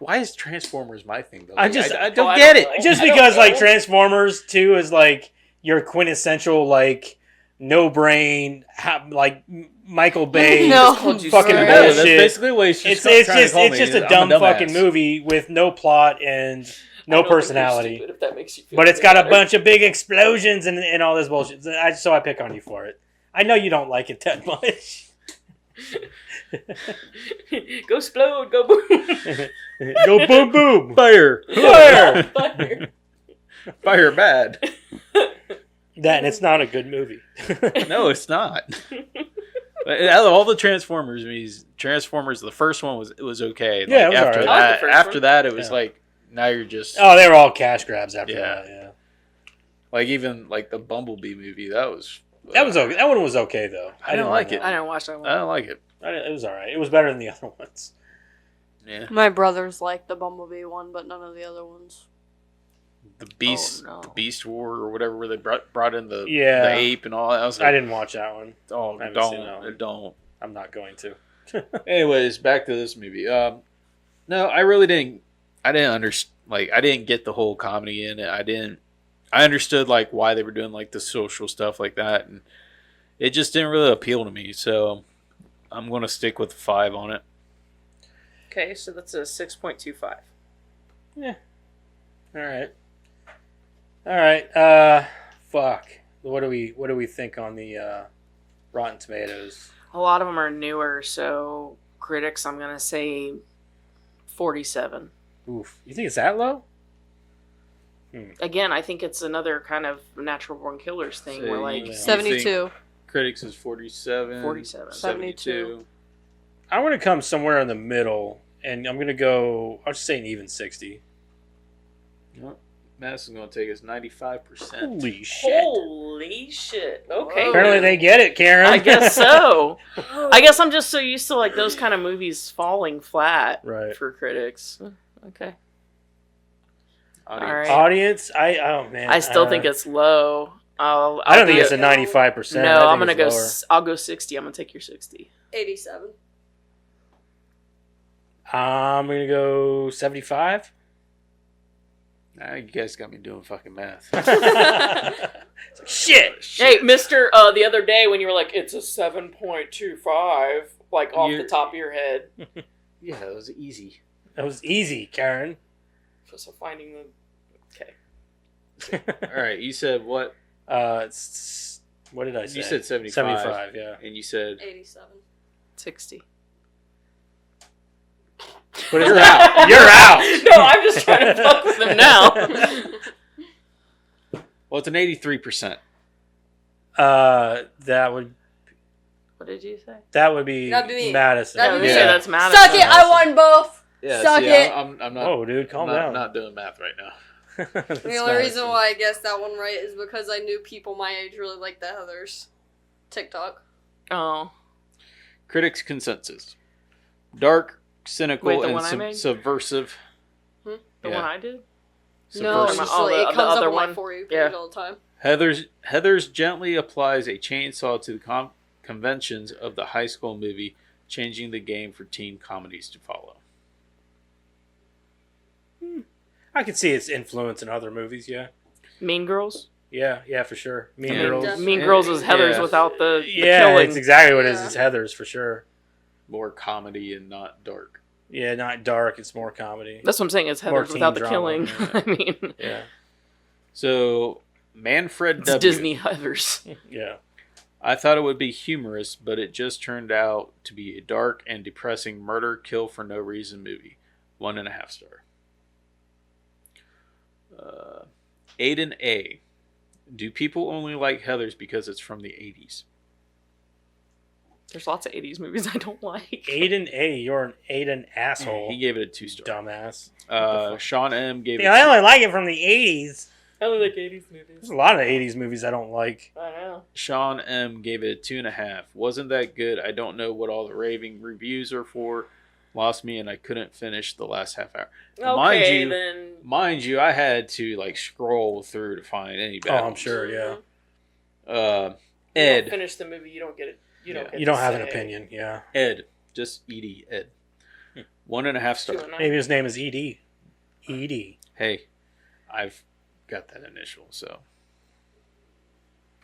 Why is Transformers my thing though? I don't I get don't it. know. Just I don't because like know. Transformers 2 is like your quintessential like no brain like Michael Bay No. fucking Sorry. Yeah, that's bullshit. basically what she's It's trying to call me. just a I'm dumb dumbass. fucking movie with no plot and No I don't think they're personality. stupid, if that makes you feel But it's any got a better. bunch of big explosions and all this bullshit. So I pick on you for it. I know you don't like it that much. Go explode, go boom. Go boom boom. Fire! Fire! Fire. Fire bad. That and it's not a good movie. No, it's not. But out of all the Transformers movies, Transformers, the first one was okay. Yeah, it was after alright. I like that, the first after one. that, it was Yeah. like now you're just Oh, they were all cash grabs after Yeah. that. Yeah, like even like the Bumblebee movie. That was okay. That one was okay though. I didn't like it. I didn't watch that one. I don't like it. It was all right. It was better than the other ones. Yeah, My brothers like the Bumblebee one, but none of the other ones. the Beast, Oh, no. the Beast War or whatever, where they brought in the Yeah. ape and all that. I was like, I didn't watch that one. Oh, I haven't seen that don't, one. don't. I'm not going to. Anyways, back to this movie. No, I really didn't. I didn't understand. Like, I didn't get the whole comedy in it. I understood like why they were doing like the social stuff like that, and it just didn't really appeal to me. So I'm gonna stick with 5 on it. Okay, so that's a 6.25. All right. Fuck. What do we think on the Rotten Tomatoes? A lot of them are newer, so critics, I'm gonna say 47. Oof. You think it's that low? Again, I think it's another kind of natural born killers thing So where you like think 72. Critics is 47. 47. 72. I'm gonna come somewhere in the middle, and I'm gonna go. I'll just say an even 60. Well, Madison's gonna take us 95%. Holy shit! holy shit. Okay. Whoa. Apparently they get it, Karen. I guess so. I guess I'm just so used to like those kind of movies falling flat Right. for critics. Okay. Audience. All right. Audience, oh man, I still think it's low. I don't think it's a No. 95%. No, I think I'm gonna it's go. lower. I'll go 60. I'm gonna take your 60. 87. I'm gonna go 75. Nah, you guys got me doing fucking math. It's like, shit. Hey, Mister. The other day when you were like, it's a 7.25, like off You- the top of your head. Yeah, it was easy. That was easy, Karen. So finding the. Okay. All right, you said what? What did I say? You said 75. 75, yeah. And you said 87. 60. But you're out. You're out. No, I'm just trying to fuck with them now. well, it's an 83%. That would What did you say? be That'd be me. Madison. That'd be Yeah, me. that's Madison. Suck it! I won both! Yeah, Suck see, it! I'm not. Whoa, dude, calm down. Not doing math right now. That's The only reason Madison. why I guessed that one right is because I knew people my age really liked the Heathers TikTok. Oh. Critics' consensus: dark, cynical, Wait, the and one I made? subversive. The Yeah. one I did? No, it's Subversive. just Oh, like, the- it the comes other up on my one? For You page Yeah. all the time. Heathers gently applies a chainsaw to the conventions of the high school movie, changing the game for teen comedies to follow. I could see its influence in other movies, yeah. Mean Girls? Yeah, for sure. Mean Yeah. Girls. Definitely. Mean Girls is Heathers Yeah. without the Yeah, killing. it's exactly what it is. Yeah. It's Heathers for sure. More comedy and not dark. Yeah, not dark. It's more comedy. That's what I'm saying. It's More Heathers without the teen killing. drama, I mean, Yeah, So, Manfred it's W. Disney Heathers. yeah. I thought it would be humorous, but it just turned out to be a dark and depressing murder, kill for no reason movie. 1.5 star. Aiden A. Do people only like Heathers because it's from the 80s? There's lots of 80s movies I don't like. Aiden A, you're an Aiden asshole. He gave it a 2 star. Dumbass. Sean M. gave it Yeah, I only like it from the 80s. I only like 80s movies. There's a lot of 80s movies I don't like. I know. Sean M. gave it a 2.5. Wasn't that good? I don't know what all the raving reviews are for. Lost me and I couldn't finish the last half hour. Okay, then. Mind you, I had to like scroll through to find any Oh, bad I'm sure, yeah. You don't Ed. finish the movie, you don't get it. You don't Yeah. get You don't to have an say. opinion, yeah. Ed. Just Edie. Ed. 1.5 star. 2.9. Maybe his name is Ed. Ed. Hey, I've got that initial, so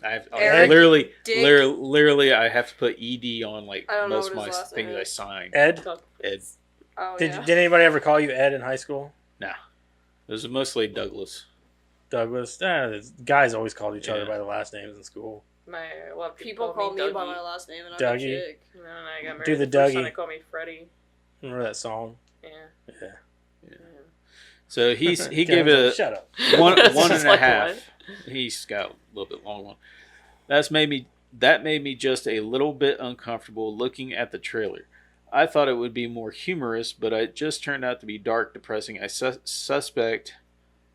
I've Eric literally, Dick. literally, I have to put Ed on like I don't know most of what my his last things name I is. sign. Ed? Ed. Oh, Did yeah. anybody ever call you Ed in high school? Nah. It was mostly Douglas. Douglas. Guys always called each other Yeah. by the last names in school. A lot of People call me by my last name and I'm a Dougie. chick. And then I got married. Do the first time Dougie. they called me Freddie. Remember that song? Yeah. Yeah. So he Kevin's gave like, it shut up. a one It's and just a like, half. what? He's got a little bit long one. That made me just a little bit uncomfortable looking at the trailer. I thought it would be more humorous, but it just turned out to be dark, depressing. I suspect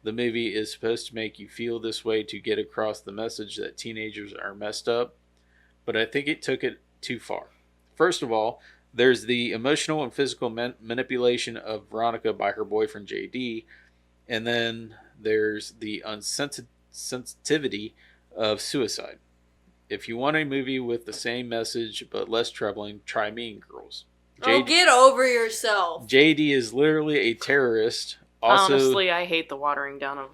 the movie is supposed to make you feel this way to get across the message that teenagers are messed up, but I think it took it too far. First of all, there's the emotional and physical manipulation of Veronica by her boyfriend JD, and then there's the sensitivity of suicide. If you want a movie with the same message but less troubling, try Mean Girls. Oh, get over yourself. JD is literally a terrorist. Also, Honestly, I hate the watering down of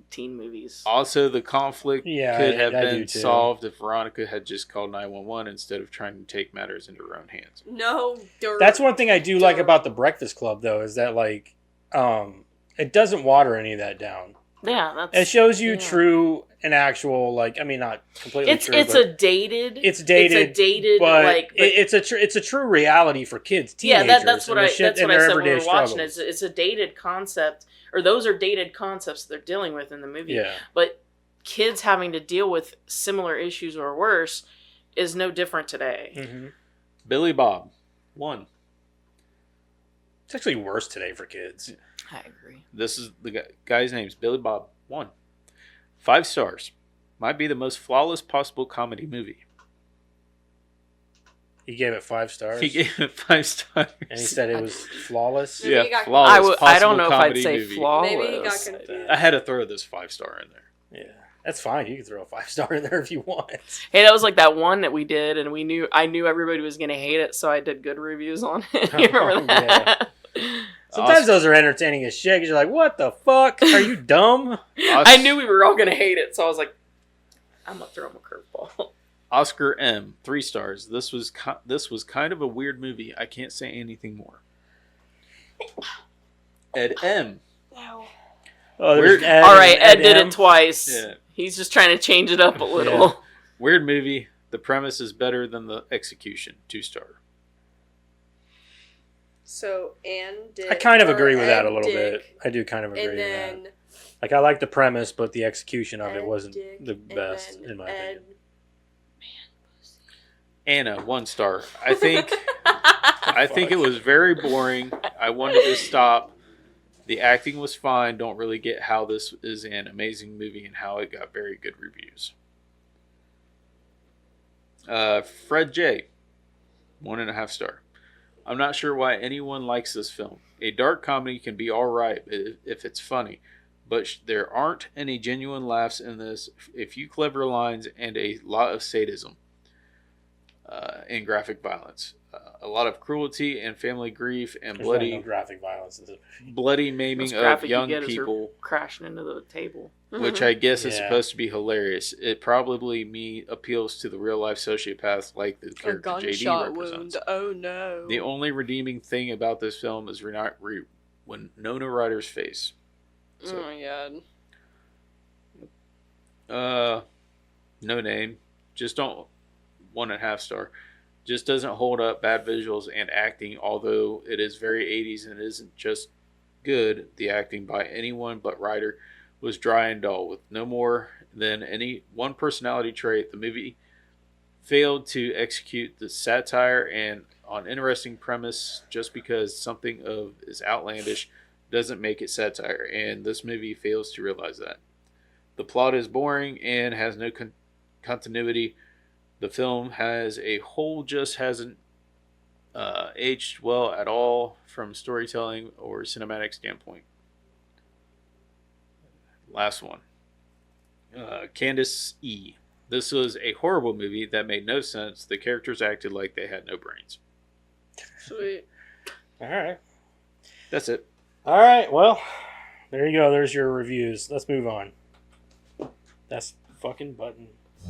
teen movies. Also, the conflict Yeah, could I have do been too. solved if Veronica had just called 911 instead of trying to take matters into her own hands. No, dirt. That's one thing I do like about the Breakfast Club, though, is that like, it doesn't water any of that down. Yeah, that's. It shows you yeah. true and actual, like, I mean, not completely It's true. it's but a dated. it's dated. It's a dated but like. But, it's a true reality for kids, yeah, teenagers. that's what and I the shit that's in what I their said when we everyday were watching it. struggles. It's a dated concept, or those are dated concepts they're dealing with in the movie. Yeah, But kids having to deal with similar issues or worse is no different today. mm-hmm. Billy Bob, 1. It's actually worse today for kids. I agree. This is the guy's name's Billy Bob, 1. 5 stars. Might be the most flawless possible comedy movie. He gave it 5 stars, He gave it 5 stars. and he said it was flawless. Maybe he Yeah, got flawless. I don't possible know if I'd comedy say movie. flawless. Maybe he got confused. I had to throw this 5-star in there. Yeah, that's fine. You can throw a 5-star in there if you want. Hey, that was like that one that we did, and I knew everybody was gonna hate it, so I did good reviews on it. You remember that? Sometimes those are entertaining as shit. 'Cause you're like, what the fuck? Are you dumb? I knew we were all gonna hate it, so I was like, I'm gonna throw him a curveball. Oscar M, 3 stars. This was kind of a weird movie. I can't say anything more. Ed M. No. Oh, there's Weird. Ed All right, and Ed did M. it twice. Yeah. He's just trying to change it up a little. Yeah. Weird movie. The premise is better than the execution. 2-star. So, and Dick. I kind of agree or with that Ed a little Dick, bit. I do kind of agree And with then that. Like, I like the premise, but the execution of it Ed wasn't Dick, the and best, then in my Ed. opinion. Anna, 1 star. I think it was very boring. I wanted to stop. The acting was fine. Don't really get how this is an amazing movie and how it got very good reviews. Fred J, 1.5 star. I'm not sure why anyone likes this film. A dark comedy can be alright if it's funny, but there aren't any genuine laughs in this. A few clever lines and a lot of sadism and graphic violence. A lot of cruelty and family grief and There's really bloody no graphic violence in this movie. bloody maiming Most of graphic young you get people. is her crashing into the table. Which I guess is Yeah. supposed to be hilarious. It probably appeals to the real life sociopaths like the A character JD gunshot represents. wound. Oh no. The only redeeming thing about this film is Winona Ryder's face. Oh my god. No name. Just don't 1.5 star. Just doesn't hold up. Bad visuals and acting, although it is very 80s and isn't just good. The acting by anyone but Ryder was dry and dull, with no more than any one personality trait. The movie failed to execute the satire and on interesting premise. Just because something is outlandish doesn't make it satire, and this movie fails to realize that. The plot is boring and has no continuity. The film as a whole just hasn't aged well at all from storytelling or cinematic standpoint. Last one. Candace E. This was a horrible movie that made no sense. The characters acted like they had no brains. Sweet. All right. That's it. All right. Well, there you go. There's your reviews. Let's move on. That's the fucking button.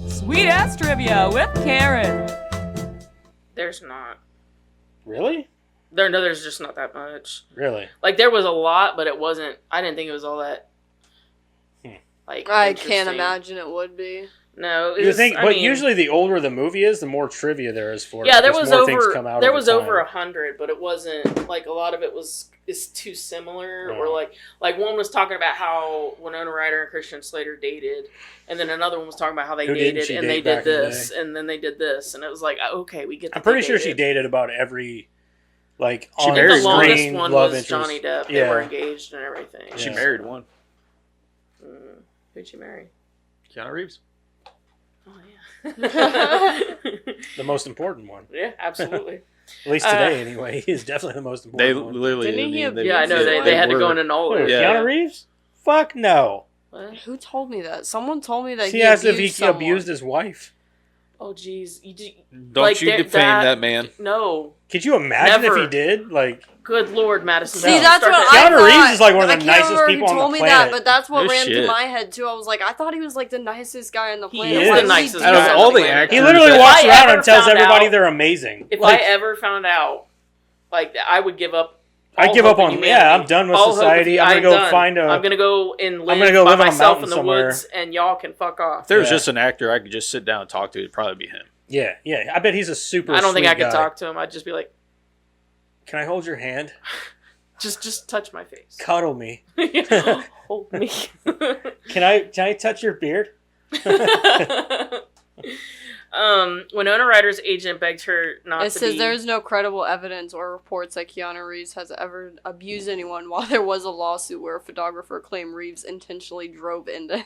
Sweet ass trivia with Karen. There's not. Really? There's just not that much. Really? Like, there was a lot, but it wasn't... I didn't think it was all that... Like, I can't interesting. imagine it would be. No, You think, but usually the older the movie is, the more trivia there is for it. Yeah, there because was more over things come out there over was time. over 100, but it wasn't like a lot of it is too similar, or Oh. like one was talking about how Winona Ryder and Christian Slater dated, and then another one was talking about how they Who didn't dated she and date they back did in the this, day? and then they did this, and it was like, okay, we get. That I'm pretty they sure she dated about every, like, She on married The longest screen one love was interest. Johnny Depp. They Yeah. were engaged and everything. She Yeah. married one. Who'd she marry? Keanu Reeves. Oh yeah. The most important one. Yeah, absolutely. At least today, anyway. He's definitely the most They important one. literally. Didn't he they Yeah, I know they had to go in an all. Who, Yeah. Keanu Reeves? Fuck no. What? Who told me that? Someone told me that He he asked if abused he someone. abused his wife. Oh jeez, Don't like, you that- defame that man. No, Could you imagine Never. if he did? Like, good Lord, Madison. See, No. that's what Start I Keanu thought. Reeves is like one of the I can't nicest remember people who on the told me planet. that, but that's what No ran shit. through my head too. I was like, I thought he was like the nicest guy on the He planet. is Why the would nicest do Out of guy that? all the He actors, he literally If walks I around ever and tells found everybody out- they're amazing. If Like, I ever found out, like, I would give up. I all give hope up in on. humanity. Yeah, I'm done with All hope society. in- I'm gonna go done. find a. I'm gonna go and live gonna go by live on a myself mountain in the somewhere. woods, and y'all can fuck off. If there was Yeah. just an actor I could just sit down and talk to, it'd probably be him. Yeah, yeah. I bet he's a super. I don't think sweet I could guy. talk to him. I'd just be like, Can I hold your hand? just touch my face. Cuddle me. Hold me. Can I touch your beard? Winona Ryder's agent begged her not It to says be. there is no credible evidence or reports that Keanu Reeves has ever abused anyone, while there was a lawsuit where a photographer claimed Reeves intentionally drove into him.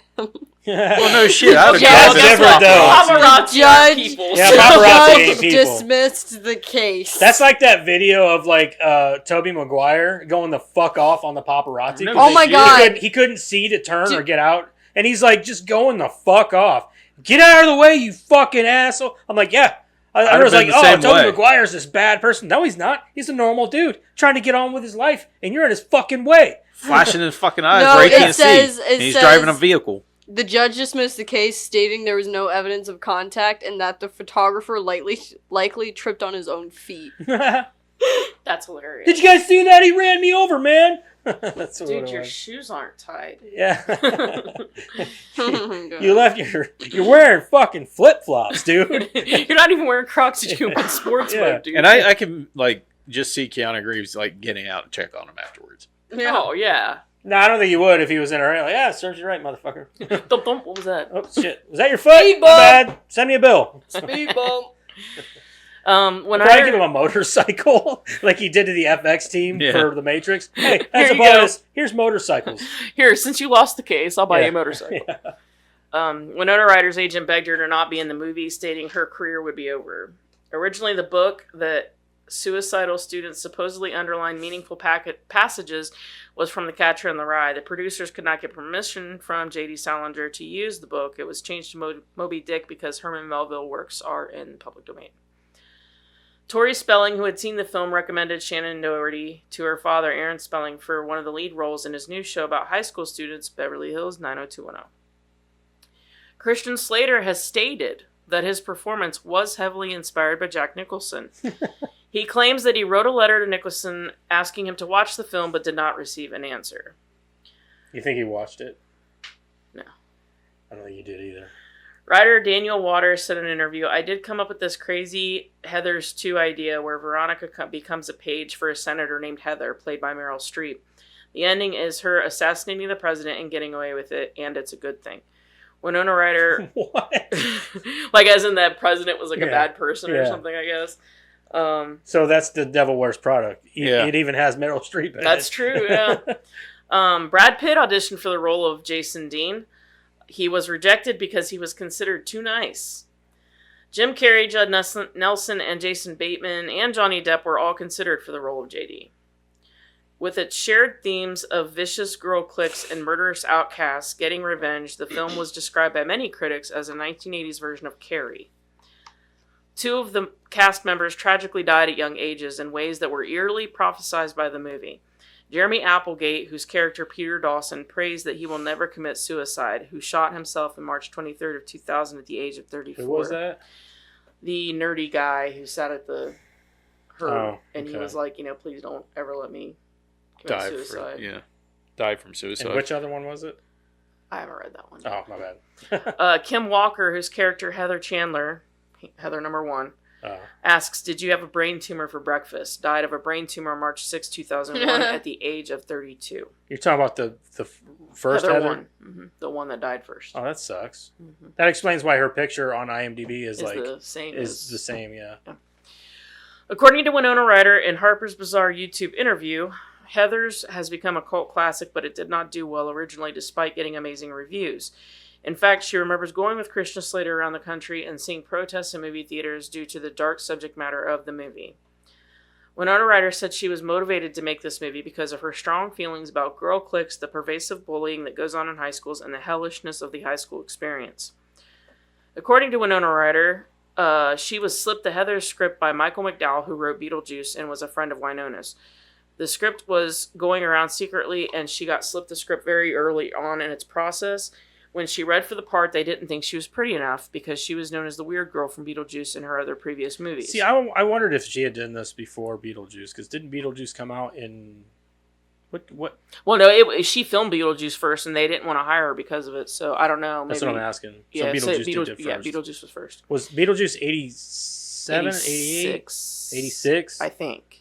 Well, no shit. I would That's have different, though. Paparazzi are Judge- people. Yeah, so- paparazzi ain't Judge people. dismissed the case. That's like that video of like Tobey Maguire going the fuck off on the paparazzi. No, 'cause Oh my they- God. He couldn't see to turn or Dude. get out, and he's like just going the fuck off. Get out of the way, you fucking asshole! I'm like, yeah. I I'd was have like, been the oh, same Tobey way. Maguire's this bad person. No, he's not. He's a normal dude trying to get on with his life, and you're in his fucking way. flashing his fucking eyes No, where he it can't says- see. it And he's says- driving a vehicle. The judge dismissed the case, stating there was no evidence of contact and that the photographer likely tripped on his own feet. That's hilarious. Did you guys see that? He ran me over, man. That's what Dude, it your was. shoes aren't tied. Yeah. You left you're wearing fucking flip flops, dude. You're not even wearing Crocs. You're in sports Yeah. mode, dude. And I can, like, just see Keanu Reeves, like, getting out and check on him afterwards. Oh, yeah. No, I don't think you would if he was in a like, yeah, serves you right, motherfucker. Thump, thump. What was that? Oh shit. Was that your foot? Speed My bump. bad. Send me a bill. Speed bump. When Probably I give him a motorcycle like he did to the FX team Yeah. for the Matrix. Hey, as Here a you go. bonus, here's motorcycles. Here, since you lost the case, I'll buy Yeah. you a motorcycle. Yeah. Winona Ryder's agent begged her to not be in the movie, stating her career would be over. Originally, the book that suicidal students supposedly underlined meaningful passages was from The Catcher in the Rye. The producers could not get permission from J.D. Salinger to use the book. It was changed to Moby Dick because Herman Melville works are in public domain. Tori Spelling, who had seen the film, recommended Shannon Doherty to her father, Aaron Spelling, for one of the lead roles in his new show about high school students, Beverly Hills 90210. Christian Slater has stated that his performance was heavily inspired by Jack Nicholson. He claims that he wrote a letter to Nicholson asking him to watch the film but did not receive an answer. You think he watched it? No. I don't think he did either. Writer Daniel Waters said in an interview, I did come up with this crazy Heather's 2 idea where Veronica becomes a page for a senator named Heather, played by Meryl Streep. The ending is her assassinating the president and getting away with it, and it's a good thing. Winona Ryder, What? like as in that president was like a Yeah. bad person or Yeah. something, I guess. So that's the Devil Wears Product. Yeah. It even has Meryl Streep in That's it. true, yeah. Brad Pitt auditioned for the role of Jason Dean. He was rejected because he was considered too nice. Jim Carrey, Judd Nelson, and Jason Bateman and Johnny Depp were all considered for the role of JD. With its shared themes of vicious girl cliques and murderous outcasts getting revenge, the film was described by many critics as a 1980s version of Carrie. 2 of the cast members tragically died at young ages in ways that were eerily prophesied by the movie. Jeremy Applegate, whose character Peter Dawson praised that he will never commit suicide, who shot himself on March 23rd of 2000 at the age of 34. Who was that? The nerdy guy who sat at the Oh, and he okay. was like, please don't ever let me commit Die suicide. died from suicide. And which other one was it? I haven't read that one. Oh, my bad. Kim Walker, whose character Heather Chandler, Heather number 1, asks, "Did you have a brain tumor for breakfast? Died of a brain tumor on March 6, 2001 at the age of 32. You're talking about the first Heather? one. Mm-hmm. The one that died first. Oh, that sucks. Mm-hmm. That explains why her picture on IMDb is like the same. the same, yeah. According to Winona Ryder in Harper's Bazaar YouTube interview, Heathers has become a cult classic, but it did not do well originally despite getting amazing reviews. In fact, she remembers going with Christian Slater around the country and seeing protests in movie theaters due to the dark subject matter of the movie. Winona Ryder said she was motivated to make this movie because of her strong feelings about girl cliques, the pervasive bullying that goes on in high schools, and the hellishness of the high school experience. According to Winona Ryder, she was slipped the Heather script by Michael McDowell, who wrote Beetlejuice and was a friend of Winona's. The script was going around secretly, and she got slipped the script very early on in its process. When she read for the part, they didn't think she was pretty enough because she was known as the weird girl from Beetlejuice in her other previous movies. See, I wondered if she had done this before Beetlejuice, because didn't Beetlejuice come out in... What? Well, no, she filmed Beetlejuice first, and they didn't want to hire her because of it, so I don't know. Maybe, That's what I'm asking. So Yeah, Beetlejuice did it first. Yeah, Beetlejuice was first. Was Beetlejuice 87, 88? 86? I think.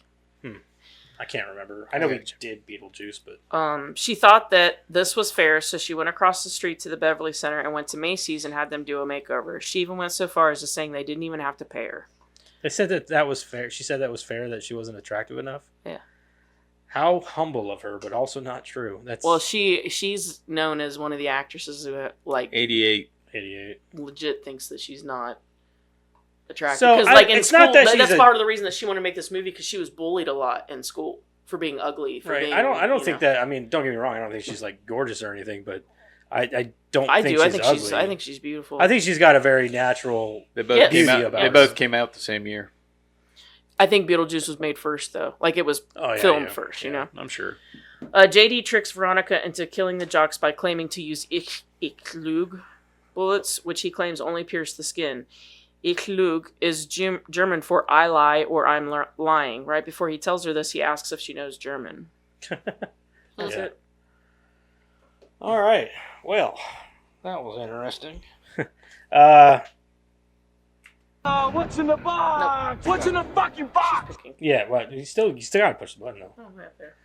I can't remember. I know we did Beetlejuice, but... She thought that this was fair, so she went across the street to the Beverly Center and went to Macy's and had them do a makeover. She even went so far as to saying they didn't even have to pay her. They said that was fair. She said that was fair, that she wasn't attractive enough? Yeah. How humble of her, but also not true. That's Well, she's known as one of the actresses who, 88. legit thinks that she's not attractive. So, Because, in it's school, not that that's she's part of the reason that she wanted to make this movie, because she was bullied a lot in school for being ugly. For right. being, I don't think that. I mean, don't get me wrong. I don't think she's like gorgeous or anything, but I don't. I think do. She's ugly. I think she's beautiful. I think she's got a very natural. They both Yes. came beauty out. about They her. both came out the same year. I think Beetlejuice was made first, though. It was filmed first, you know? I'm sure. JD tricks Veronica into killing the jocks by claiming to use Ich-Lug bullets, which he claims only pierce the skin. Ich-Lug is German for I lie or I'm lying. Right before he tells her this, he asks if she knows German. That's it. All right. Well, that was interesting. What's in the box? What's in the fucking box? Yeah. What? You still gotta push the button though. Oh, right there.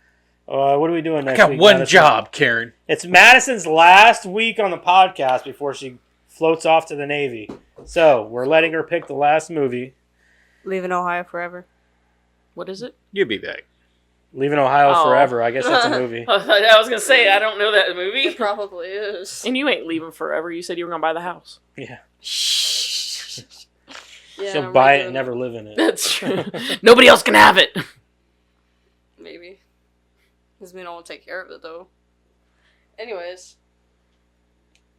What are we doing next I got week? one Madison? job, Karen. It's Madison's last week on the podcast before she floats off to the Navy. So we're letting her pick the last movie. Leaving Ohio forever. What is it? You'll be back. Leaving Ohio Oh. Forever. I guess that's a movie. I was going to say, I don't know that movie. It probably is. And you ain't leaving forever. You said you were going to buy the house. Yeah. Yeah, She'll I'm buy right it and there. never live in it. That's true. Nobody else can have it. Maybe. Doesn't mean I won't take care of it, though. Anyways.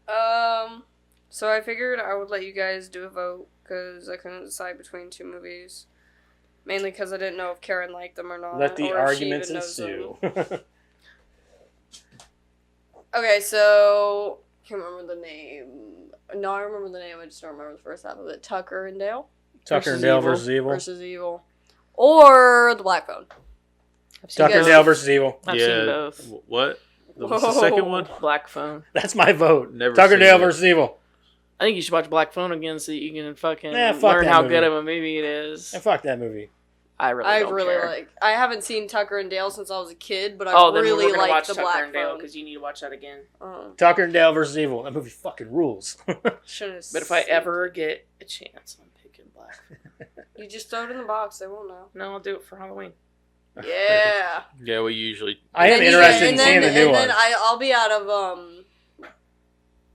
So I figured I would let you guys do a vote, because I couldn't decide between two movies. Mainly because I didn't know if Karen liked them or not. Let the or if she arguments even knows them. ensue. Okay, so... I can't remember the name. No, I remember the name, I just don't remember the first half of it. Tucker and Dale? Tucker and Dale versus Evil. Versus Evil. Or The Black Phone. Tucker and Dale versus Evil. I've seen both. What? What's the second one? Black Phone. That's my vote. Never Tucker and seen Dale it. versus Evil. I think you should watch Black Phone again so that you can fucking Fuck learn that how movie. good of a movie it is. And fuck that movie. I really don't care. like. I haven't seen Tucker and Dale since I was a kid, but I Oh, then we're really gonna like watch The Tucker Black and Dale Phone. because you need to watch that again. Tucker and Dale versus Evil. That movie fucking rules. Should've But if I seen- ever get a chance, I'm picking Black Phone. You just throw it in the box, they won't know. No, I'll do it for Halloween. Yeah. Yeah, we usually. I am And you interested can- in seeing the new and one. then I'll be out of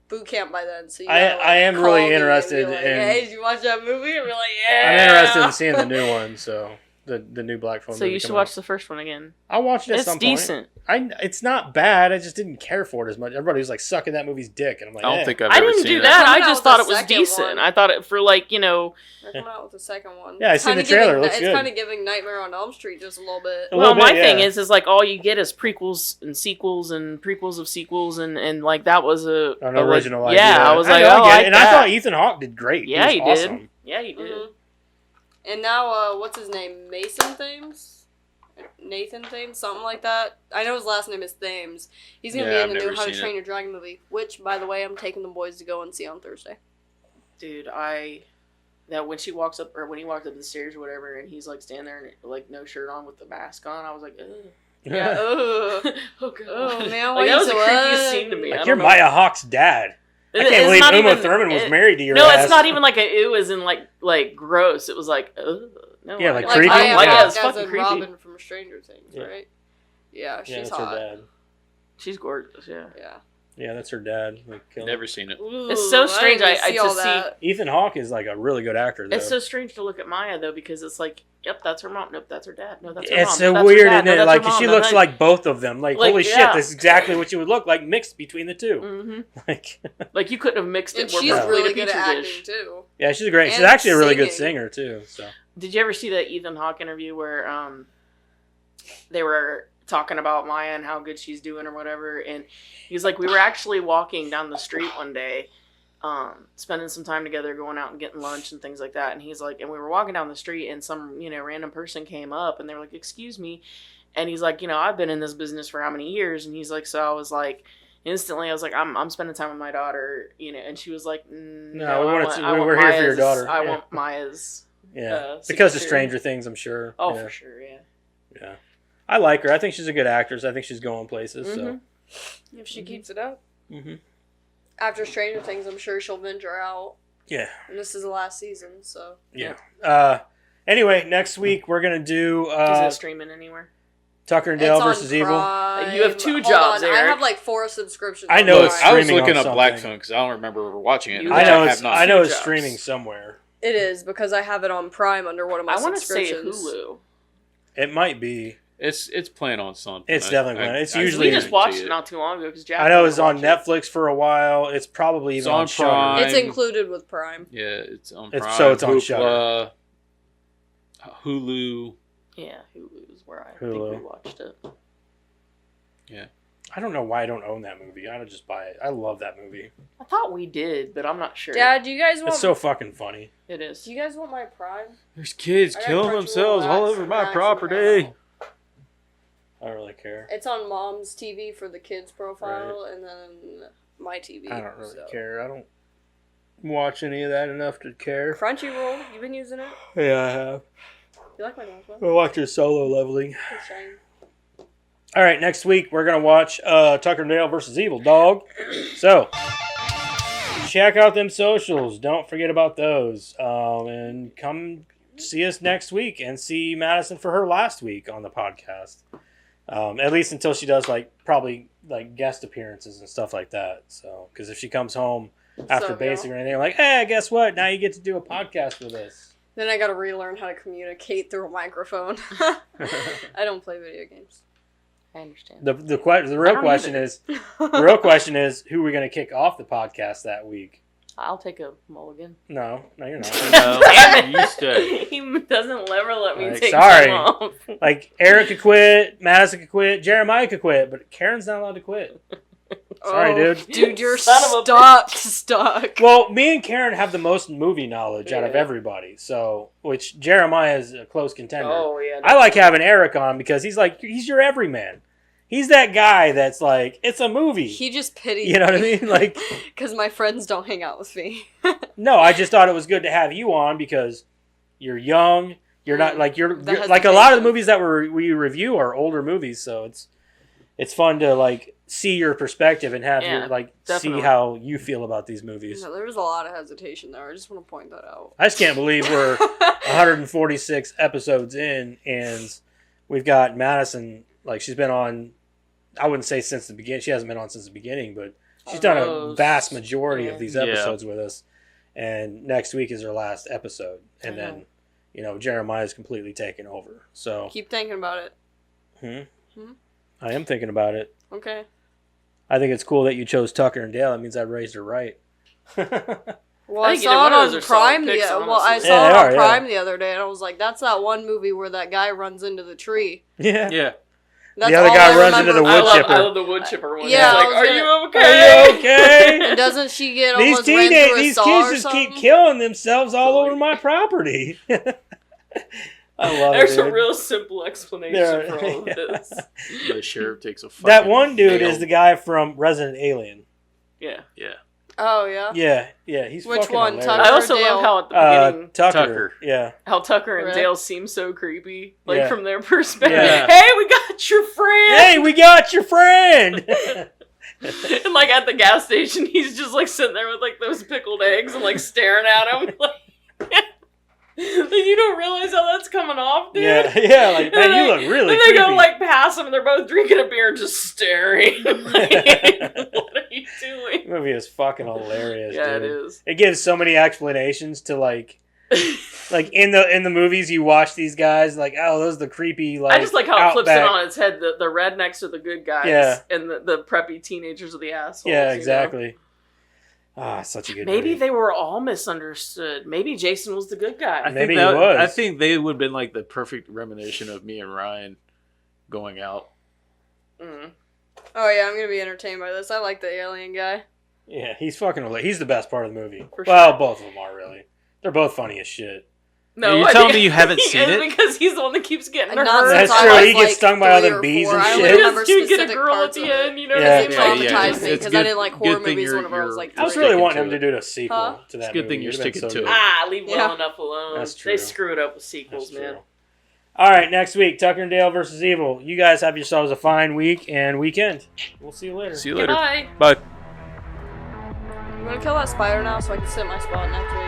boot camp by then, so you I gotta, like, am call really me and be interested like, in- Hey, did you watch that movie? And be like, yeah. I'm interested in seeing the new one, so the new Black Phone So movie you should coming watch out. the first one again. I'll watch it at It's some point. decent. It's not bad. I just didn't care for it as much. Everybody was like sucking that movie's dick, and I'm like, I don't eh. think I've I ever didn't seen do it. that. I Coming out just with thought the it was second decent. one. I thought it for They're coming out with the second one. Yeah, I It's seen the kinda trailer. giving- It looks it's good. kind of giving Nightmare on Elm Street just a little bit. A Well, little my bit, thing yeah. is like all you get is prequels and sequels and prequels of sequels and like that was an original idea. Yeah, I was like, know, oh, I get I it. like And I that. thought Ethan Hawke did great. Yeah, he he was did. awesome. Yeah, he did. Mhm. And now, what's his name? Mason Thames? Nathan Thames? Something like that. I know his last name is Thames. He's going to be in the new How to Train Your Dragon movie, which, by the way, I'm taking the boys to go and see on Thursday. Dude, when he walks up the stairs or whatever, and he's like standing there and like no shirt on with the mask on, I was like, ugh. Yeah, ugh. Oh, God. Oh, man, Like, that was the creepiest scene to me. Like, you're Maya Hawke's dad. I can't believe Uma Thurman was married to your ass. No, it's not even like it was in like gross. It was like, ugh. No, yeah, like creepy. Maya Hawke's as in Robin from Stranger Things, right? Yeah, she's that's hot. her dad. She's gorgeous, yeah. Yeah, that's her dad. Never seen it. Ooh, It's so strange. I didn't see Ethan Hawke is like a really good actor, though. It's so strange to look at Maya though, because it's like, yep, that's her mom. Nope, that's her dad. No, that's her It's mom. so That's weird, her dad. isn't No, it? that's her Like, mom. she No, looks that- like both of them. Like holy shit, yeah. this is exactly what she would look like mixed between the two. Mm-hmm. Like, Like you couldn't have mixed it. And more she's perfectly really in a good at petri acting, dish. too. yeah, she's great. She's And actually a really good singing. singer too. So, Did you ever see that Ethan Hawke interview where they were talking about Maya and how good she's doing or whatever, and he's like, we were actually walking down the street one day, spending some time together, going out and getting lunch and things like that, and he's like, and we were walking down the street and some random person came up and they were like, excuse me, and he's like, I've been in this business for how many years, and he's like, so I was like, instantly I was like, I'm spending time with my daughter, and she was like, no, we're here for your daughter. I want Maya's because of signature. Stranger Things, I'm sure. Oh, yeah. for sure, yeah. Yeah, I like her. I think she's a good actress. I think she's going places. So, If she keeps it up. mm-hmm. After Stranger Things, I'm sure she'll venture out. Yeah. And this is the last season, so. Yeah. Anyway, next week we're gonna do Is it streaming anywhere? Tucker and Dale It's on versus Evil. Prime. You have two Hold jobs, on, I Eric. have like 4 subscriptions. I on know Prime. it's I was streaming looking on up Black something. Phone because I don't remember watching it. You I know have it's not. I know Two it's jobs. streaming somewhere. It is, because I have it on Prime under one of my I want to say subscriptions. Hulu. It might be. It's playing on something. It's definitely playing. It's I usually- We just watched guarantee it not too long ago because Jack. I know it's on watched it. Netflix for a while. It's probably It's even on on Shudder. Prime. It's included with Prime. Yeah, it's on It's- Prime. so it's on Hoopla, Hulu. Yeah, Hulu is where I Hulu. think we watched it. Yeah. I don't know why I don't own that movie. I would just buy it. I love that movie. I thought we did, but I'm not sure. Dad, do you guys want? It's so fucking funny. It is. Do you guys want my Prime? There's kids I got killing Crunchyroll, themselves all Max, over my Max, property. I don't really care. It's on Mom's TV for the kids profile, and then my TV. I don't really so. care. I don't watch any of that enough to care. Crunchyroll, you've been using it? Yeah, I have. You like my dance one? I watch your Solo Leveling. It's shiny. All right, next week we're gonna watch Tucker and Dale versus Evil Dog. So check out them socials. Don't forget about those. And come see us next week and see Madison for her last week on the podcast. At least until she does probably guest appearances and stuff like that. So because if she comes home after So, basic or anything, like, hey, guess what? Now you get to do a podcast with us. Then I gotta relearn how to communicate through a microphone. I don't play video games. I understand. The real question is who are we going to kick off the podcast that week? I'll take a mulligan. No, you're not. Damn You stay. He doesn't ever let me Like, take sorry. time off. Like Eric could quit, Madison could quit, Jeremiah could quit, but Karen's not allowed to quit. Sorry, dude. Dude, you're Son of a stuck. Well, me and Karen have the most movie knowledge out of Yeah. everybody, so which Jeremiah is a close contender. Oh yeah. I like having Eric on because he's your everyman. He's that guy that's like, it's a movie. He just pities You know what I mean? Like, because my friends don't hang out with me. no, I just thought it was good to have you on because you're young. You're not like you're The like a lot of the hesitation. movies that we review are older movies, so it's fun to like see your perspective and have Yeah, your like definitely. see how you feel about these movies. No, there was a lot of hesitation there. I just want to point that out. I just can't believe we're 146 episodes in and we've got Madison, like she's been on, I wouldn't say since the beginning, she hasn't been on since the beginning, but she's done a Almost. vast majority of these Yeah. episodes with us. And next week is her last episode. And then, Jeremiah's completely taken over. So Keep thinking about it. I am thinking about it. Okay. I think it's cool that you chose Tucker and Dale. That means I raised her right. Well, I I think saw either it one of those on are solid Prime. picks, I honestly. saw Yeah, it they on are, Prime the other day, and I was like, "That's that one movie where that guy runs into the tree." Yeah. Yeah. That's The other all guy I runs into remember. the wood I chipper. love the wood chipper one. Yeah, It's I like, was are gonna- you Are okay? you okay? And doesn't she get These almost ran through a these saw kids or just something? keep killing themselves all over my property. I love There's it. a Dude. real simple explanation There- for all of this. The sheriff takes a fucking That one dude nail. is the guy from Resident Alien. Yeah. Yeah. Oh yeah. Yeah, he's Which fucking one, hilarious. Tucker? I also Dale? love how at the beginning, Tucker. Yeah. how Tucker and Really? Dale seem so creepy, like Yeah. from their perspective. Yeah. Hey, we got your friend. Hey, we got your friend. And like at the gas station, he's just like sitting there with like those pickled eggs and like staring at him. Like, you don't realize how that's coming off, dude. yeah, like man, you look really And they go creepy. like past him, and they're both drinking a beer and just staring. Like, what are you doing? The movie is fucking hilarious, Yeah, dude. it is. It gives so many explanations to like in the movies you watch these guys like, oh, those are the creepy like I just like how it flips it Outback. on its head. The rednecks are the good guys, Yeah. and the preppy teenagers are the assholes. Yeah, you know? exactly. Ah, such a good Maybe movie. they were all misunderstood. Maybe Jason was the good guy. I Maybe think he was. I think they would have been like the perfect reminiscence of me and Ryan going out. Mm. Oh yeah, I'm gonna be entertained by this. I like the alien guy. Yeah, he's fucking hilarious. He's the best part of the movie. For Well, sure. both of them are really. They're both funny as shit. No, You're I telling think- me you haven't he seen is it? Because he's the one that keeps getting her Not hurt. That's since I true. was, He gets like, stung by 3 other or bees 4. and I shit. only Because remember you get a specific girl at parts the of it. end, you know Yeah. what I mean? It Like, traumatized me it's because good- I didn't like good horror thing movies you're- whenever I was like you're- I was 3. really sticking wanting to him to it. do a sequel Huh? to that It's a good movie. thing you're It'd been sticking so to good. it. leave Yeah. well enough alone. That's They true. screw it up with That's sequels, true. man. All right, next week, Tucker and Dale versus Evil. You guys have yourselves a fine week and weekend. We'll see you later. See you later. Goodbye. Bye. I'm gonna kill that spider now so I can sit in my spot next week.